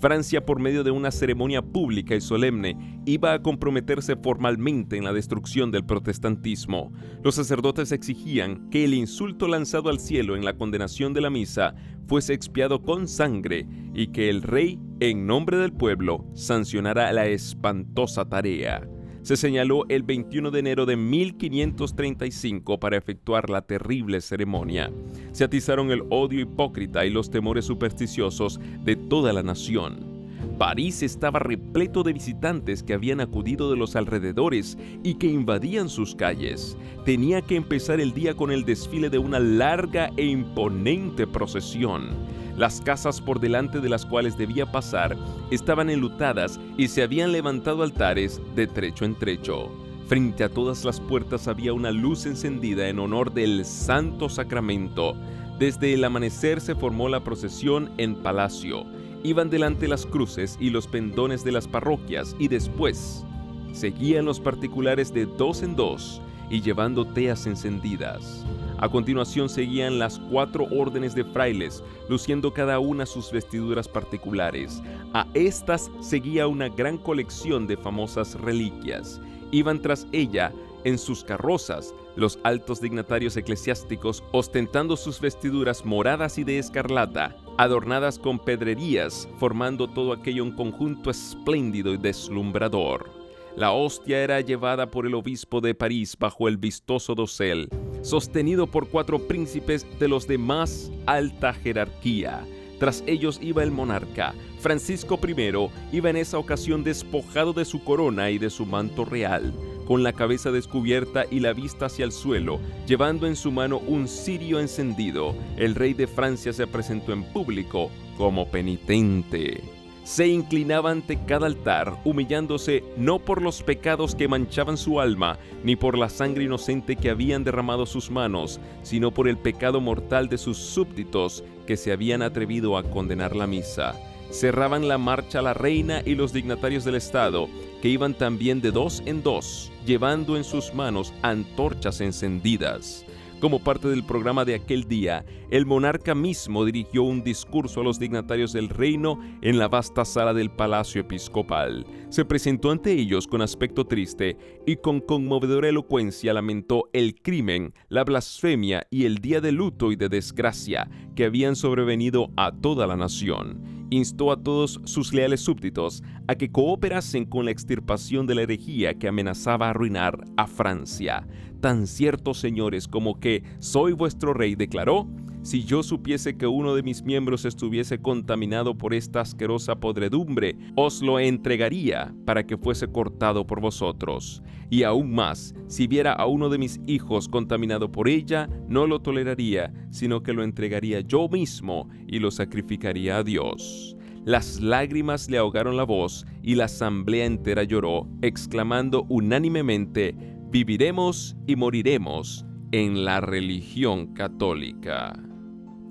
Francia, por medio de una ceremonia pública y solemne, iba a comprometerse formalmente en la destrucción del protestantismo. Los sacerdotes exigían que el insulto lanzado al cielo en la condenación de la misa fuese expiado con sangre y que el rey, en nombre del pueblo, sancionara la espantosa tarea. Se señaló el 21 de enero de 1535 para efectuar la terrible ceremonia. Se atizaron el odio hipócrita y los temores supersticiosos de toda la nación. París estaba repleto de visitantes que habían acudido de los alrededores y que invadían sus calles. Tenía que empezar el día con el desfile de una larga e imponente procesión. Las casas por delante de las cuales debía pasar estaban enlutadas y se habían levantado altares de trecho en trecho. Frente a todas las puertas había una luz encendida en honor del Santo Sacramento. Desde el amanecer se formó la procesión en palacio. Iban delante las cruces y los pendones de las parroquias y después seguían los particulares de dos en dos y llevando teas encendidas. A continuación seguían las 4 órdenes de frailes, luciendo cada una sus vestiduras particulares. A estas seguía una gran colección de famosas reliquias. Iban tras ella, en sus carrozas, los altos dignatarios eclesiásticos ostentando sus vestiduras moradas y de escarlata, adornadas con pedrerías, formando todo aquello un conjunto espléndido y deslumbrador. La hostia era llevada por el obispo de París bajo el vistoso dosel, sostenido por 4 príncipes de los de más alta jerarquía. Tras ellos iba el monarca. Francisco I iba en esa ocasión despojado de su corona y de su manto real, con la cabeza descubierta y la vista hacia el suelo, llevando en su mano un cirio encendido. El rey de Francia se presentó en público como penitente. Se inclinaba ante cada altar, humillándose no por los pecados que manchaban su alma, ni por la sangre inocente que habían derramado sus manos, sino por el pecado mortal de sus súbditos que se habían atrevido a condenar la misa. Cerraban la marcha la reina y los dignatarios del Estado, que iban también de dos en dos, llevando en sus manos antorchas encendidas. Como parte del programa de aquel día, el monarca mismo dirigió un discurso a los dignatarios del reino en la vasta sala del Palacio Episcopal. Se presentó ante ellos con aspecto triste y con conmovedora elocuencia lamentó el crimen, la blasfemia y el día de luto y de desgracia que habían sobrevenido a toda la nación. Instó a todos sus leales súbditos a que cooperasen con la extirpación de la herejía que amenazaba arruinar a Francia. Tan cierto, señores, como que soy vuestro rey, declaró, si yo supiese que uno de mis miembros estuviese contaminado por esta asquerosa podredumbre, os lo entregaría para que fuese cortado por vosotros. Y aún más, si viera a uno de mis hijos contaminado por ella, no lo toleraría, sino que lo entregaría yo mismo y lo sacrificaría a Dios. Las lágrimas le ahogaron la voz y la asamblea entera lloró, exclamando unánimemente, viviremos y moriremos en la religión católica.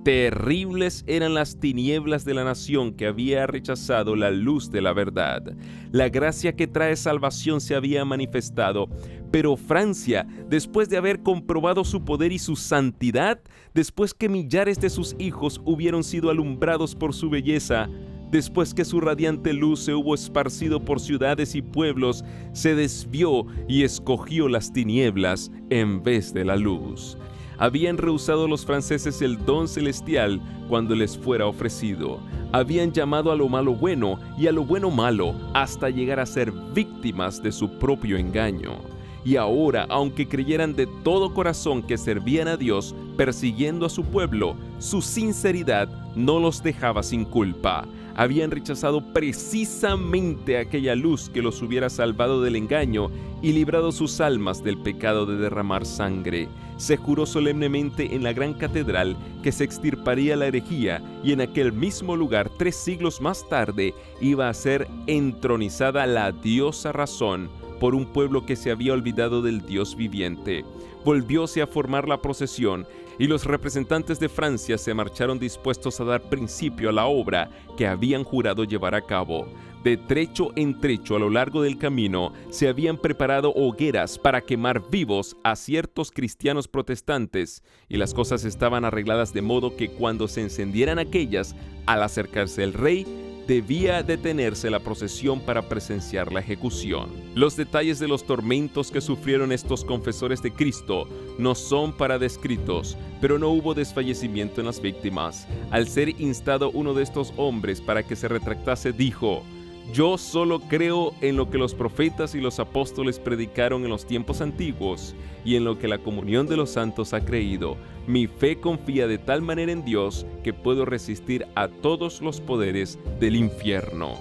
Terribles eran las tinieblas de la nación que había rechazado la luz de la verdad. La gracia que trae salvación se había manifestado, pero Francia, después de haber comprobado su poder y su santidad, después que millares de sus hijos hubieron sido alumbrados por su belleza, después que su radiante luz se hubo esparcido por ciudades y pueblos, se desvió y escogió las tinieblas en vez de la luz. Habían rehusado los franceses el don celestial cuando les fuera ofrecido. Habían llamado a lo malo bueno y a lo bueno malo hasta llegar a ser víctimas de su propio engaño. Y ahora, aunque creyeran de todo corazón que servían a Dios persiguiendo a su pueblo, su sinceridad no los dejaba sin culpa. Habían rechazado precisamente aquella luz que los hubiera salvado del engaño y librado sus almas del pecado de derramar sangre. Se juró solemnemente en la gran catedral que se extirparía la herejía y en aquel mismo lugar 3 siglos más tarde iba a ser entronizada la diosa razón por un pueblo que se había olvidado del Dios viviente. Volvióse a formar la procesión y los representantes de Francia se marcharon dispuestos a dar principio a la obra que habían jurado llevar a cabo. De trecho en trecho a lo largo del camino se habían preparado hogueras para quemar vivos a ciertos cristianos protestantes, y las cosas estaban arregladas de modo que cuando se encendieran aquellas, al acercarse el rey, debía detenerse la procesión para presenciar la ejecución. Los detalles de los tormentos que sufrieron estos confesores de Cristo no son para descritos, pero no hubo desfallecimiento en las víctimas. Al ser instado uno de estos hombres para que se retractase, dijo: «Yo solo creo en lo que los profetas y los apóstoles predicaron en los tiempos antiguos y en lo que la comunión de los santos ha creído. Mi fe confía de tal manera en Dios que puedo resistir a todos los poderes del infierno».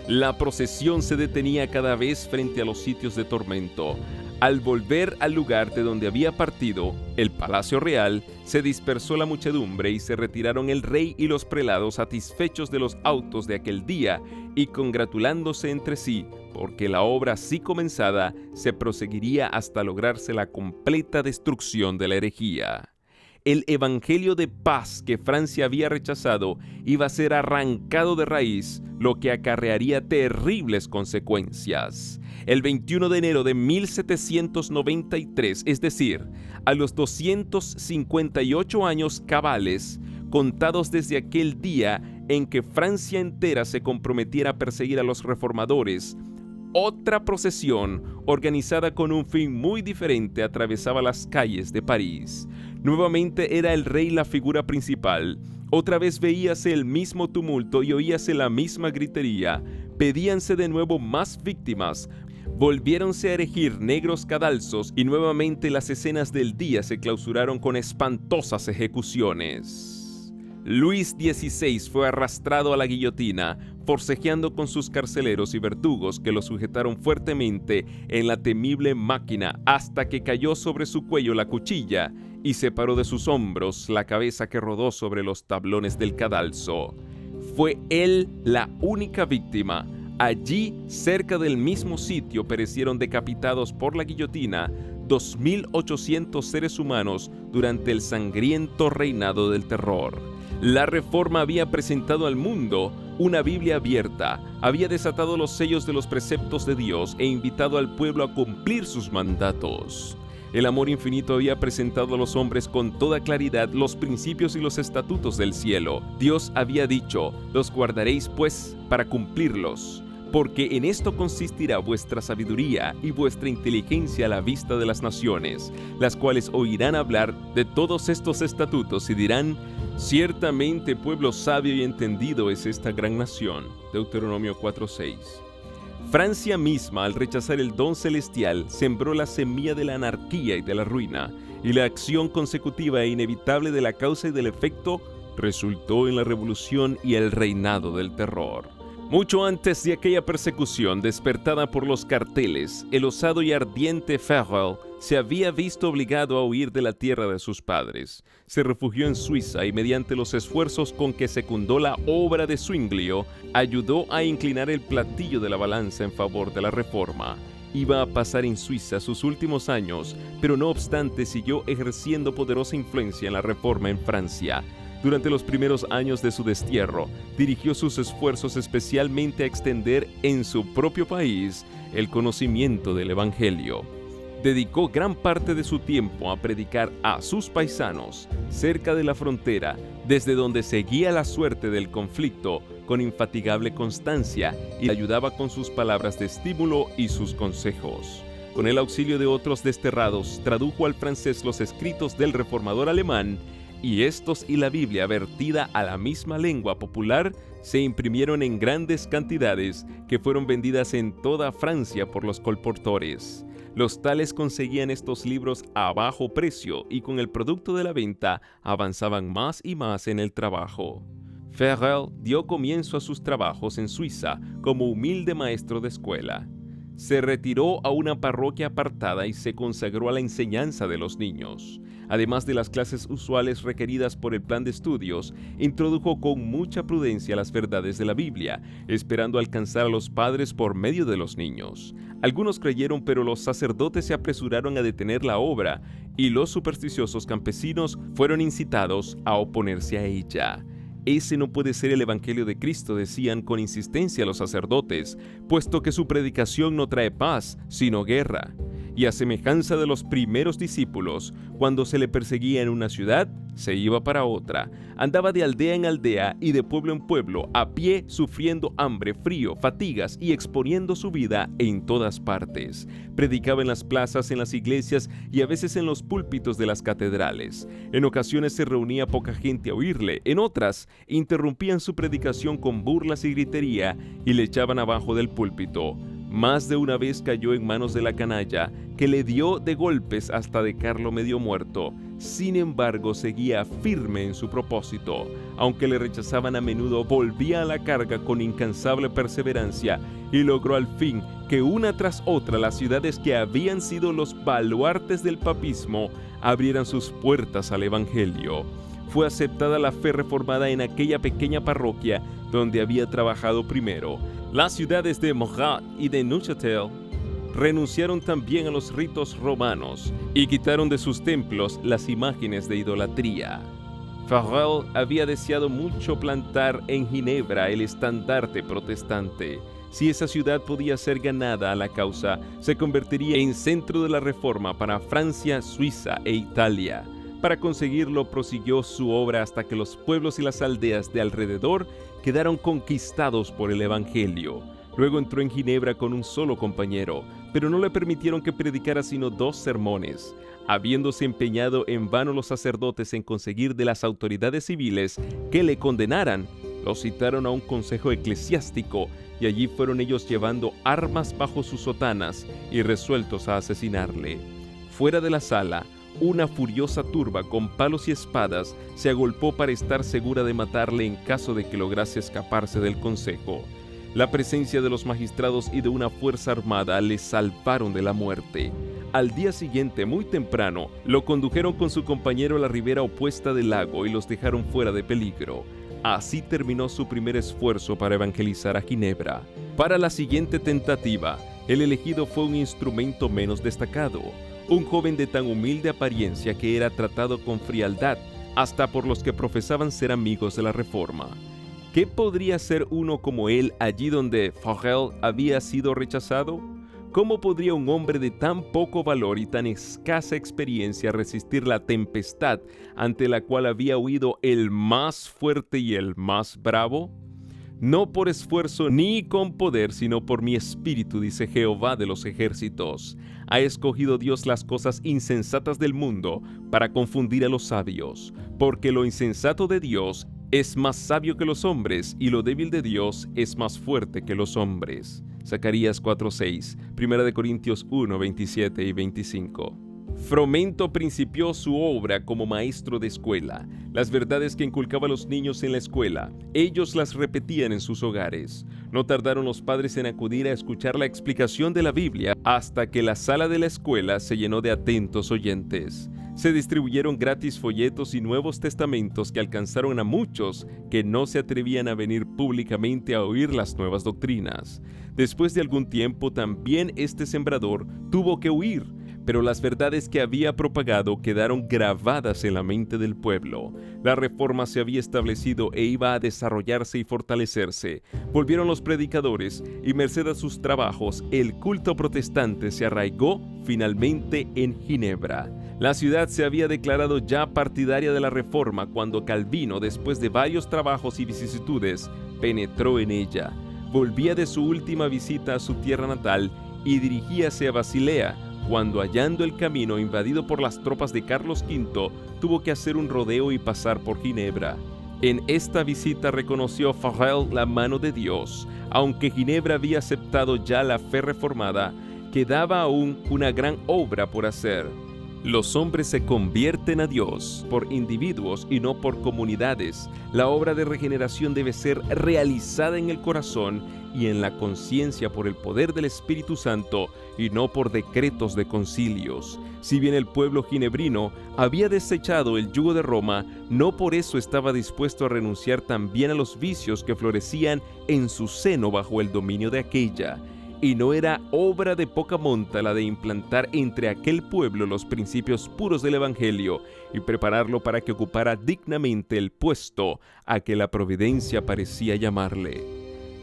La procesión se detenía cada vez frente a los sitios de tormento. Al volver al lugar de donde había partido, el Palacio Real, se dispersó la muchedumbre y se retiraron el rey y los prelados satisfechos de los autos de aquel día y congratulándose entre sí, porque la obra así comenzada se proseguiría hasta lograrse la completa destrucción de la herejía. El evangelio de paz que Francia había rechazado iba a ser arrancado de raíz, lo que acarrearía terribles consecuencias. El 21 de enero de 1793, es decir, a los 258 años cabales, contados desde aquel día en que Francia entera se comprometiera a perseguir a los reformadores, otra procesión, organizada con un fin muy diferente, atravesaba las calles de París. Nuevamente era el rey la figura principal. Otra vez veíase el mismo tumulto y oíase la misma gritería. Pedíanse de nuevo más víctimas. Volviéronse a erigir negros cadalsos y nuevamente las escenas del día se clausuraron con espantosas ejecuciones. Luis XVI fue arrastrado a la guillotina, forcejeando con sus carceleros y verdugos que lo sujetaron fuertemente en la temible máquina hasta que cayó sobre su cuello la cuchilla y separó de sus hombros la cabeza que rodó sobre los tablones del cadalso. Fue él la única víctima. Allí, cerca del mismo sitio, perecieron decapitados por la guillotina 2.800 seres humanos durante el sangriento reinado del terror. La Reforma había presentado al mundo una Biblia abierta, había desatado los sellos de los preceptos de Dios e invitado al pueblo a cumplir sus mandatos. El amor infinito había presentado a los hombres con toda claridad los principios y los estatutos del cielo. Dios había dicho: «Los guardaréis pues para cumplirlos, porque en esto consistirá vuestra sabiduría y vuestra inteligencia a la vista de las naciones, las cuales oirán hablar de todos estos estatutos y dirán: ciertamente pueblo sabio y entendido es esta gran nación». Deuteronomio 4:6. Francia misma, al rechazar el don celestial, sembró la semilla de la anarquía y de la ruina, y la acción consecutiva e inevitable de la causa y del efecto resultó en la revolución y el reinado del terror. Mucho antes de aquella persecución despertada por los carteles, el osado y ardiente Farel se había visto obligado a huir de la tierra de sus padres. Se refugió en Suiza y mediante los esfuerzos con que secundó la obra de Zwinglio, ayudó a inclinar el platillo de la balanza en favor de la Reforma. Iba a pasar en Suiza sus últimos años, pero no obstante siguió ejerciendo poderosa influencia en la Reforma en Francia. Durante los primeros años de su destierro, dirigió sus esfuerzos especialmente a extender en su propio país el conocimiento del Evangelio. Dedicó gran parte de su tiempo a predicar a sus paisanos cerca de la frontera, desde donde seguía la suerte del conflicto con infatigable constancia y ayudaba con sus palabras de estímulo y sus consejos. Con el auxilio de otros desterrados, tradujo al francés los escritos del reformador alemán, y estos y la Biblia vertida a la misma lengua popular se imprimieron en grandes cantidades que fueron vendidas en toda Francia por los colportores. Los tales conseguían estos libros a bajo precio y con el producto de la venta avanzaban más y más en el trabajo. Farel dio comienzo a sus trabajos en Suiza como humilde maestro de escuela. Se retiró a una parroquia apartada y se consagró a la enseñanza de los niños. Además de las clases usuales requeridas por el plan de estudios, introdujo con mucha prudencia las verdades de la Biblia, esperando alcanzar a los padres por medio de los niños. Algunos creyeron, pero los sacerdotes se apresuraron a detener la obra, y los supersticiosos campesinos fueron incitados a oponerse a ella. Ese no puede ser el Evangelio de Cristo, decían con insistencia los sacerdotes, puesto que su predicación no trae paz, sino guerra. Y a semejanza de los primeros discípulos, cuando se le perseguía en una ciudad, se iba para otra. Andaba de aldea en aldea y de pueblo en pueblo, a pie, sufriendo hambre, frío, fatigas y exponiendo su vida en todas partes. Predicaba en las plazas, en las iglesias y a veces en los púlpitos de las catedrales. En ocasiones se reunía poca gente a oírle, en otras interrumpían su predicación con burlas y gritería y le echaban abajo del púlpito. Más de una vez cayó en manos de la canalla, que le dio de golpes hasta dejarlo medio muerto. Sin embargo, seguía firme en su propósito. Aunque le rechazaban a menudo, volvía a la carga con incansable perseverancia y logró al fin que una tras otra las ciudades que habían sido los baluartes del papismo abrieran sus puertas al Evangelio. Fue aceptada la fe reformada en aquella pequeña parroquia donde había trabajado primero. Las ciudades de Morat y de Neuchâtel renunciaron también a los ritos romanos y quitaron de sus templos las imágenes de idolatría. Farel había deseado mucho plantar en Ginebra el estandarte protestante. Si esa ciudad podía ser ganada a la causa, se convertiría en centro de la reforma para Francia, Suiza e Italia. Para conseguirlo, prosiguió su obra hasta que los pueblos y las aldeas de alrededor quedaron conquistados por el Evangelio. Luego entró en Ginebra con un solo compañero, pero no le permitieron que predicara sino 2 sermones. Habiéndose empeñado en vano los sacerdotes en conseguir de las autoridades civiles que le condenaran, lo citaron a un consejo eclesiástico y allí fueron ellos llevando armas bajo sus sotanas y resueltos a asesinarle. Fuera de la sala, una furiosa turba con palos y espadas se agolpó para estar segura de matarle en caso de que lograse escaparse del consejo. La presencia de los magistrados y de una fuerza armada le salvaron de la muerte. Al día siguiente, muy temprano, lo condujeron con su compañero a la ribera opuesta del lago y los dejaron fuera de peligro. Así terminó su primer esfuerzo para evangelizar a Ginebra. Para la siguiente tentativa, el elegido fue un instrumento menos destacado. Un joven de tan humilde apariencia que era tratado con frialdad, hasta por los que profesaban ser amigos de la Reforma. ¿Qué podría ser uno como él allí donde Farel había sido rechazado? ¿Cómo podría un hombre de tan poco valor y tan escasa experiencia resistir la tempestad ante la cual había huido el más fuerte y el más bravo? No por esfuerzo ni con poder, sino por mi espíritu, dice Jehová de los ejércitos. Ha escogido Dios las cosas insensatas del mundo para confundir a los sabios, porque lo insensato de Dios es más sabio que los hombres, y lo débil de Dios es más fuerte que los hombres. Zacarías 4:6, 1 Corintios 1, 27 y 25. Fromento principió su obra como maestro de escuela. Las verdades que inculcaba a los niños en la escuela, ellos las repetían en sus hogares. No tardaron los padres en acudir a escuchar la explicación de la Biblia hasta que la sala de la escuela se llenó de atentos oyentes. Se distribuyeron gratis folletos y nuevos testamentos que alcanzaron a muchos que no se atrevían a venir públicamente a oír las nuevas doctrinas. Después de algún tiempo, también este sembrador tuvo que huir, pero las verdades que había propagado quedaron grabadas en la mente del pueblo. La reforma se había establecido e iba a desarrollarse y fortalecerse. Volvieron los predicadores y merced a sus trabajos, el culto protestante se arraigó finalmente en Ginebra. La ciudad se había declarado ya partidaria de la reforma cuando Calvino, después de varios trabajos y vicisitudes, penetró en ella. Volvía de su última visita a su tierra natal y dirigíase a Basilea, cuando, hallando el camino invadido por las tropas de Carlos V, tuvo que hacer un rodeo y pasar por Ginebra. En esta visita reconoció Farel la mano de Dios. Aunque Ginebra había aceptado ya la fe reformada, quedaba aún una gran obra por hacer. Los hombres se convierten a Dios por individuos y no por comunidades. La obra de regeneración debe ser realizada en el corazón y en la conciencia por el poder del Espíritu Santo y no por decretos de concilios. Si bien el pueblo ginebrino había desechado el yugo de Roma, no por eso estaba dispuesto a renunciar también a los vicios que florecían en su seno bajo el dominio de aquella. Y no era obra de poca monta la de implantar entre aquel pueblo los principios puros del Evangelio y prepararlo para que ocupara dignamente el puesto a que la providencia parecía llamarle.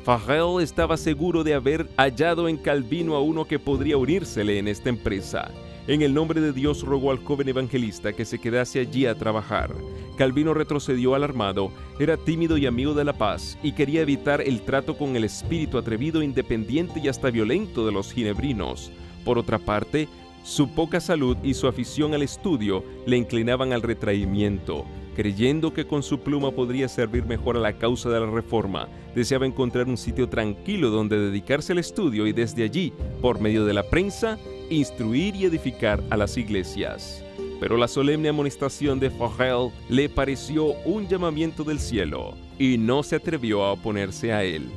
Farel estaba seguro de haber hallado en Calvino a uno que podría unírsele en esta empresa. En el nombre de Dios rogó al joven evangelista que se quedase allí a trabajar. Calvino retrocedió alarmado, era tímido y amigo de la paz, y quería evitar el trato con el espíritu atrevido, independiente y hasta violento de los ginebrinos. Por otra parte, su poca salud y su afición al estudio le inclinaban al retraimiento. Creyendo que con su pluma podría servir mejor a la causa de la Reforma, deseaba encontrar un sitio tranquilo donde dedicarse al estudio y desde allí, por medio de la prensa, instruir y edificar a las iglesias. Pero la solemne amonestación de Farel le pareció un llamamiento del cielo y no se atrevió a oponerse a él.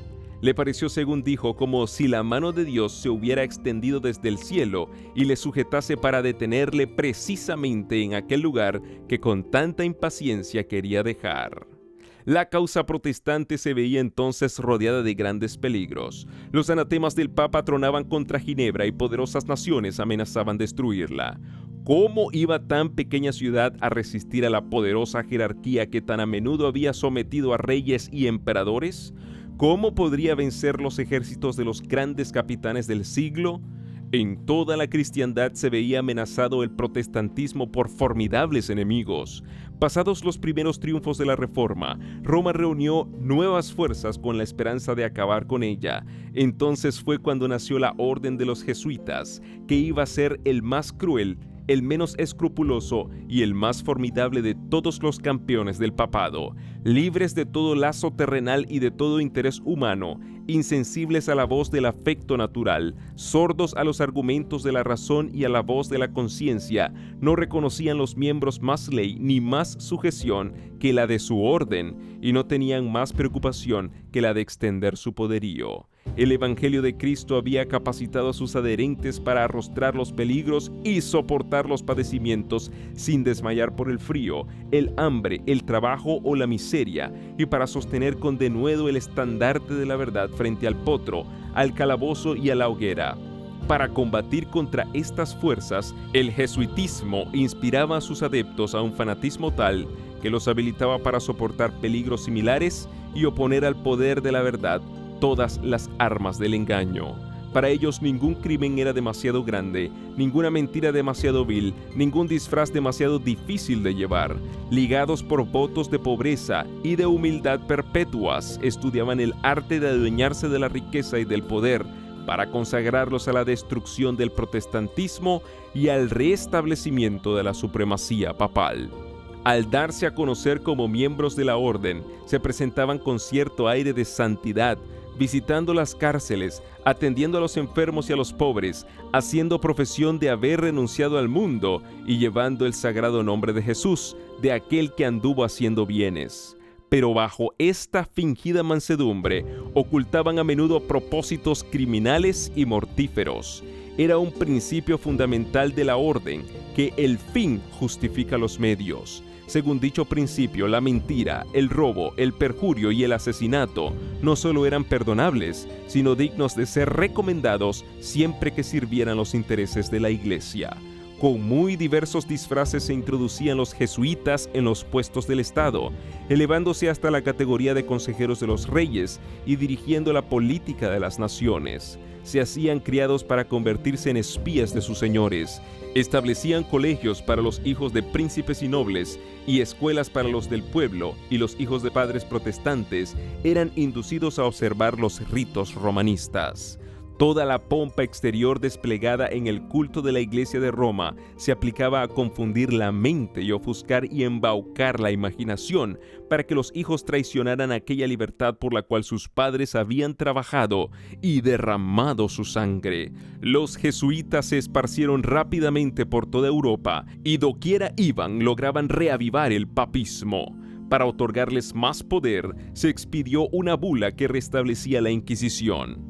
Le pareció, según dijo, como si la mano de Dios se hubiera extendido desde el cielo y le sujetase para detenerle precisamente en aquel lugar que con tanta impaciencia quería dejar. La causa protestante se veía entonces rodeada de grandes peligros. Los anatemas del Papa tronaban contra Ginebra y poderosas naciones amenazaban destruirla. ¿Cómo iba tan pequeña ciudad a resistir a la poderosa jerarquía que tan a menudo había sometido a reyes y emperadores? ¿Cómo podría vencer los ejércitos de los grandes capitanes del siglo? En toda la cristiandad se veía amenazado el protestantismo por formidables enemigos. Pasados los primeros triunfos de la Reforma, Roma reunió nuevas fuerzas con la esperanza de acabar con ella. Entonces fue cuando nació la Orden de los Jesuitas, que iba a ser el más cruel, el menos escrupuloso y el más formidable de todos los campeones del papado, libres de todo lazo terrenal y de todo interés humano, insensibles a la voz del afecto natural, sordos a los argumentos de la razón y a la voz de la conciencia, no reconocían los miembros más ley ni más sujeción que la de su orden, y no tenían más preocupación que la de extender su poderío. El Evangelio de Cristo había capacitado a sus adherentes para arrostrar los peligros y soportar los padecimientos sin desmayar por el frío, el hambre, el trabajo o la miseria, y para sostener con denuedo el estandarte de la verdad frente al potro, al calabozo y a la hoguera. Para combatir contra estas fuerzas, el jesuitismo inspiraba a sus adeptos a un fanatismo tal que los habilitaba para soportar peligros similares y oponer al poder de la verdad todas las armas del engaño. Para ellos ningún crimen era demasiado grande, ninguna mentira demasiado vil, ningún disfraz demasiado difícil de llevar. Ligados por votos de pobreza y de humildad perpetuas, estudiaban el arte de adueñarse de la riqueza y del poder para consagrarlos a la destrucción del protestantismo y al restablecimiento de la supremacía papal. Al darse a conocer como miembros de la orden, se presentaban con cierto aire de santidad, visitando las cárceles, atendiendo a los enfermos y a los pobres, haciendo profesión de haber renunciado al mundo y llevando el sagrado nombre de Jesús, de aquel que anduvo haciendo bienes. Pero bajo esta fingida mansedumbre ocultaban a menudo propósitos criminales y mortíferos. Era un principio fundamental de la orden, que el fin justifica los medios. Según dicho principio, la mentira, el robo, el perjurio y el asesinato no solo eran perdonables, sino dignos de ser recomendados siempre que sirvieran los intereses de la Iglesia. Con muy diversos disfraces se introducían los jesuitas en los puestos del Estado, elevándose hasta la categoría de consejeros de los reyes y dirigiendo la política de las naciones. Se hacían criados para convertirse en espías de sus señores, establecían colegios para los hijos de príncipes y nobles y escuelas para los del pueblo, y los hijos de padres protestantes eran inducidos a observar los ritos romanistas. Toda la pompa exterior desplegada en el culto de la Iglesia de Roma se aplicaba a confundir la mente y ofuscar y embaucar la imaginación para que los hijos traicionaran aquella libertad por la cual sus padres habían trabajado y derramado su sangre. Los jesuitas se esparcieron rápidamente por toda Europa y doquiera iban lograban reavivar el papismo. Para otorgarles más poder, se expidió una bula que restablecía la Inquisición.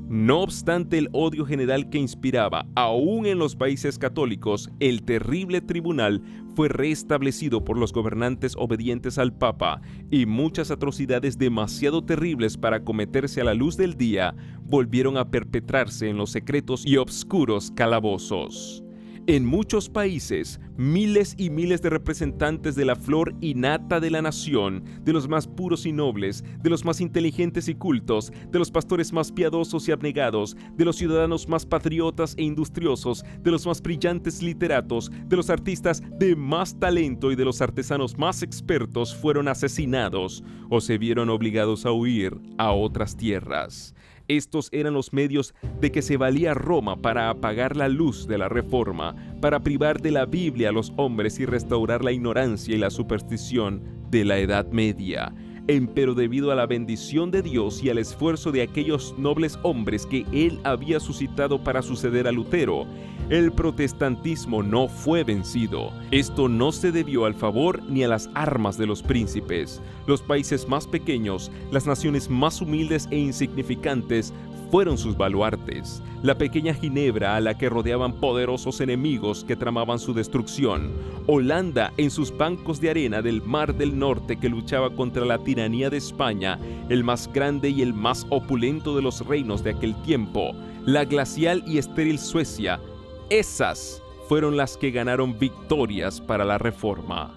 No obstante el odio general que inspiraba, aún en los países católicos, el terrible tribunal fue restablecido por los gobernantes obedientes al Papa y muchas atrocidades demasiado terribles para cometerse a la luz del día volvieron a perpetrarse en los secretos y obscuros calabozos. En muchos países, miles y miles de representantes de la flor y nata de la nación, de los más puros y nobles, de los más inteligentes y cultos, de los pastores más piadosos y abnegados, de los ciudadanos más patriotas e industriosos, de los más brillantes literatos, de los artistas de más talento y de los artesanos más expertos fueron asesinados o se vieron obligados a huir a otras tierras. Estos eran los medios de que se valía Roma para apagar la luz de la Reforma, para privar de la Biblia a los hombres y restaurar la ignorancia y la superstición de la Edad Media. Empero debido a la bendición de Dios y al esfuerzo de aquellos nobles hombres que él había suscitado para suceder a Lutero, el protestantismo no fue vencido. Esto no se debió al favor ni a las armas de los príncipes. Los países más pequeños, las naciones más humildes e insignificantes, fueron sus baluartes. La pequeña Ginebra a la que rodeaban poderosos enemigos que tramaban su destrucción. Holanda en sus bancos de arena del Mar del Norte que luchaba contra la tiranía de España, el más grande y el más opulento de los reinos de aquel tiempo. La glacial y estéril Suecia. Esas fueron las que ganaron victorias para la Reforma.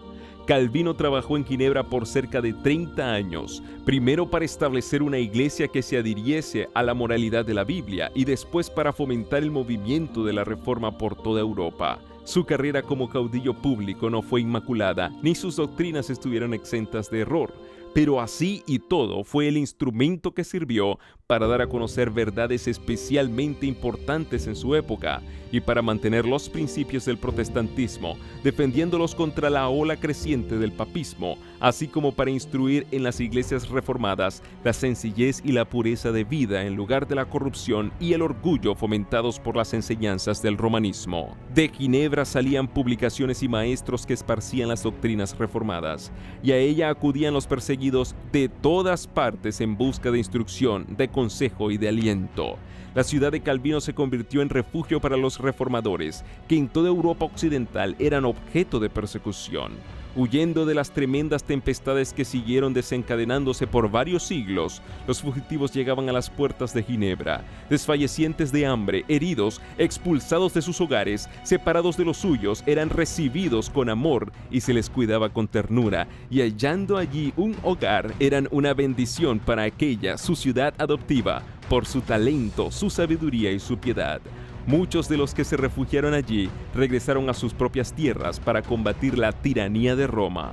Calvino trabajó en Ginebra por cerca de 30 años, primero para establecer una iglesia que se adhiriese a la moralidad de la Biblia y después para fomentar el movimiento de la Reforma por toda Europa. Su carrera como caudillo público no fue inmaculada, ni sus doctrinas estuvieron exentas de error, pero así y todo fue el instrumento que sirvió para dar a conocer verdades especialmente importantes en su época y para mantener los principios del protestantismo, defendiéndolos contra la ola creciente del papismo, así como para instruir en las iglesias reformadas la sencillez y la pureza de vida en lugar de la corrupción y el orgullo fomentados por las enseñanzas del romanismo. De Ginebra salían publicaciones y maestros que esparcían las doctrinas reformadas, y a ella acudían los perseguidos de todas partes en busca de instrucción, de consejo y de aliento. La ciudad de Calvino se convirtió en refugio para los reformadores, que en toda Europa occidental eran objeto de persecución. Huyendo de las tremendas tempestades que siguieron desencadenándose por varios siglos, los fugitivos llegaban a las puertas de Ginebra, desfallecientes de hambre, heridos, expulsados de sus hogares, separados de los suyos, eran recibidos con amor y se les cuidaba con ternura, y hallando allí un hogar, eran una bendición para aquella, su ciudad adoptiva, por su talento, su sabiduría y su piedad. Muchos de los que se refugiaron allí regresaron a sus propias tierras para combatir la tiranía de Roma.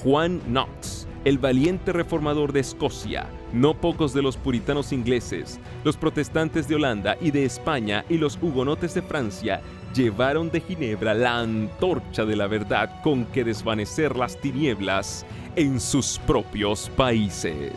Juan Knox, el valiente reformador de Escocia, no pocos de los puritanos ingleses, los protestantes de Holanda y de España y los hugonotes de Francia llevaron de Ginebra la antorcha de la verdad con que desvanecer las tinieblas en sus propios países.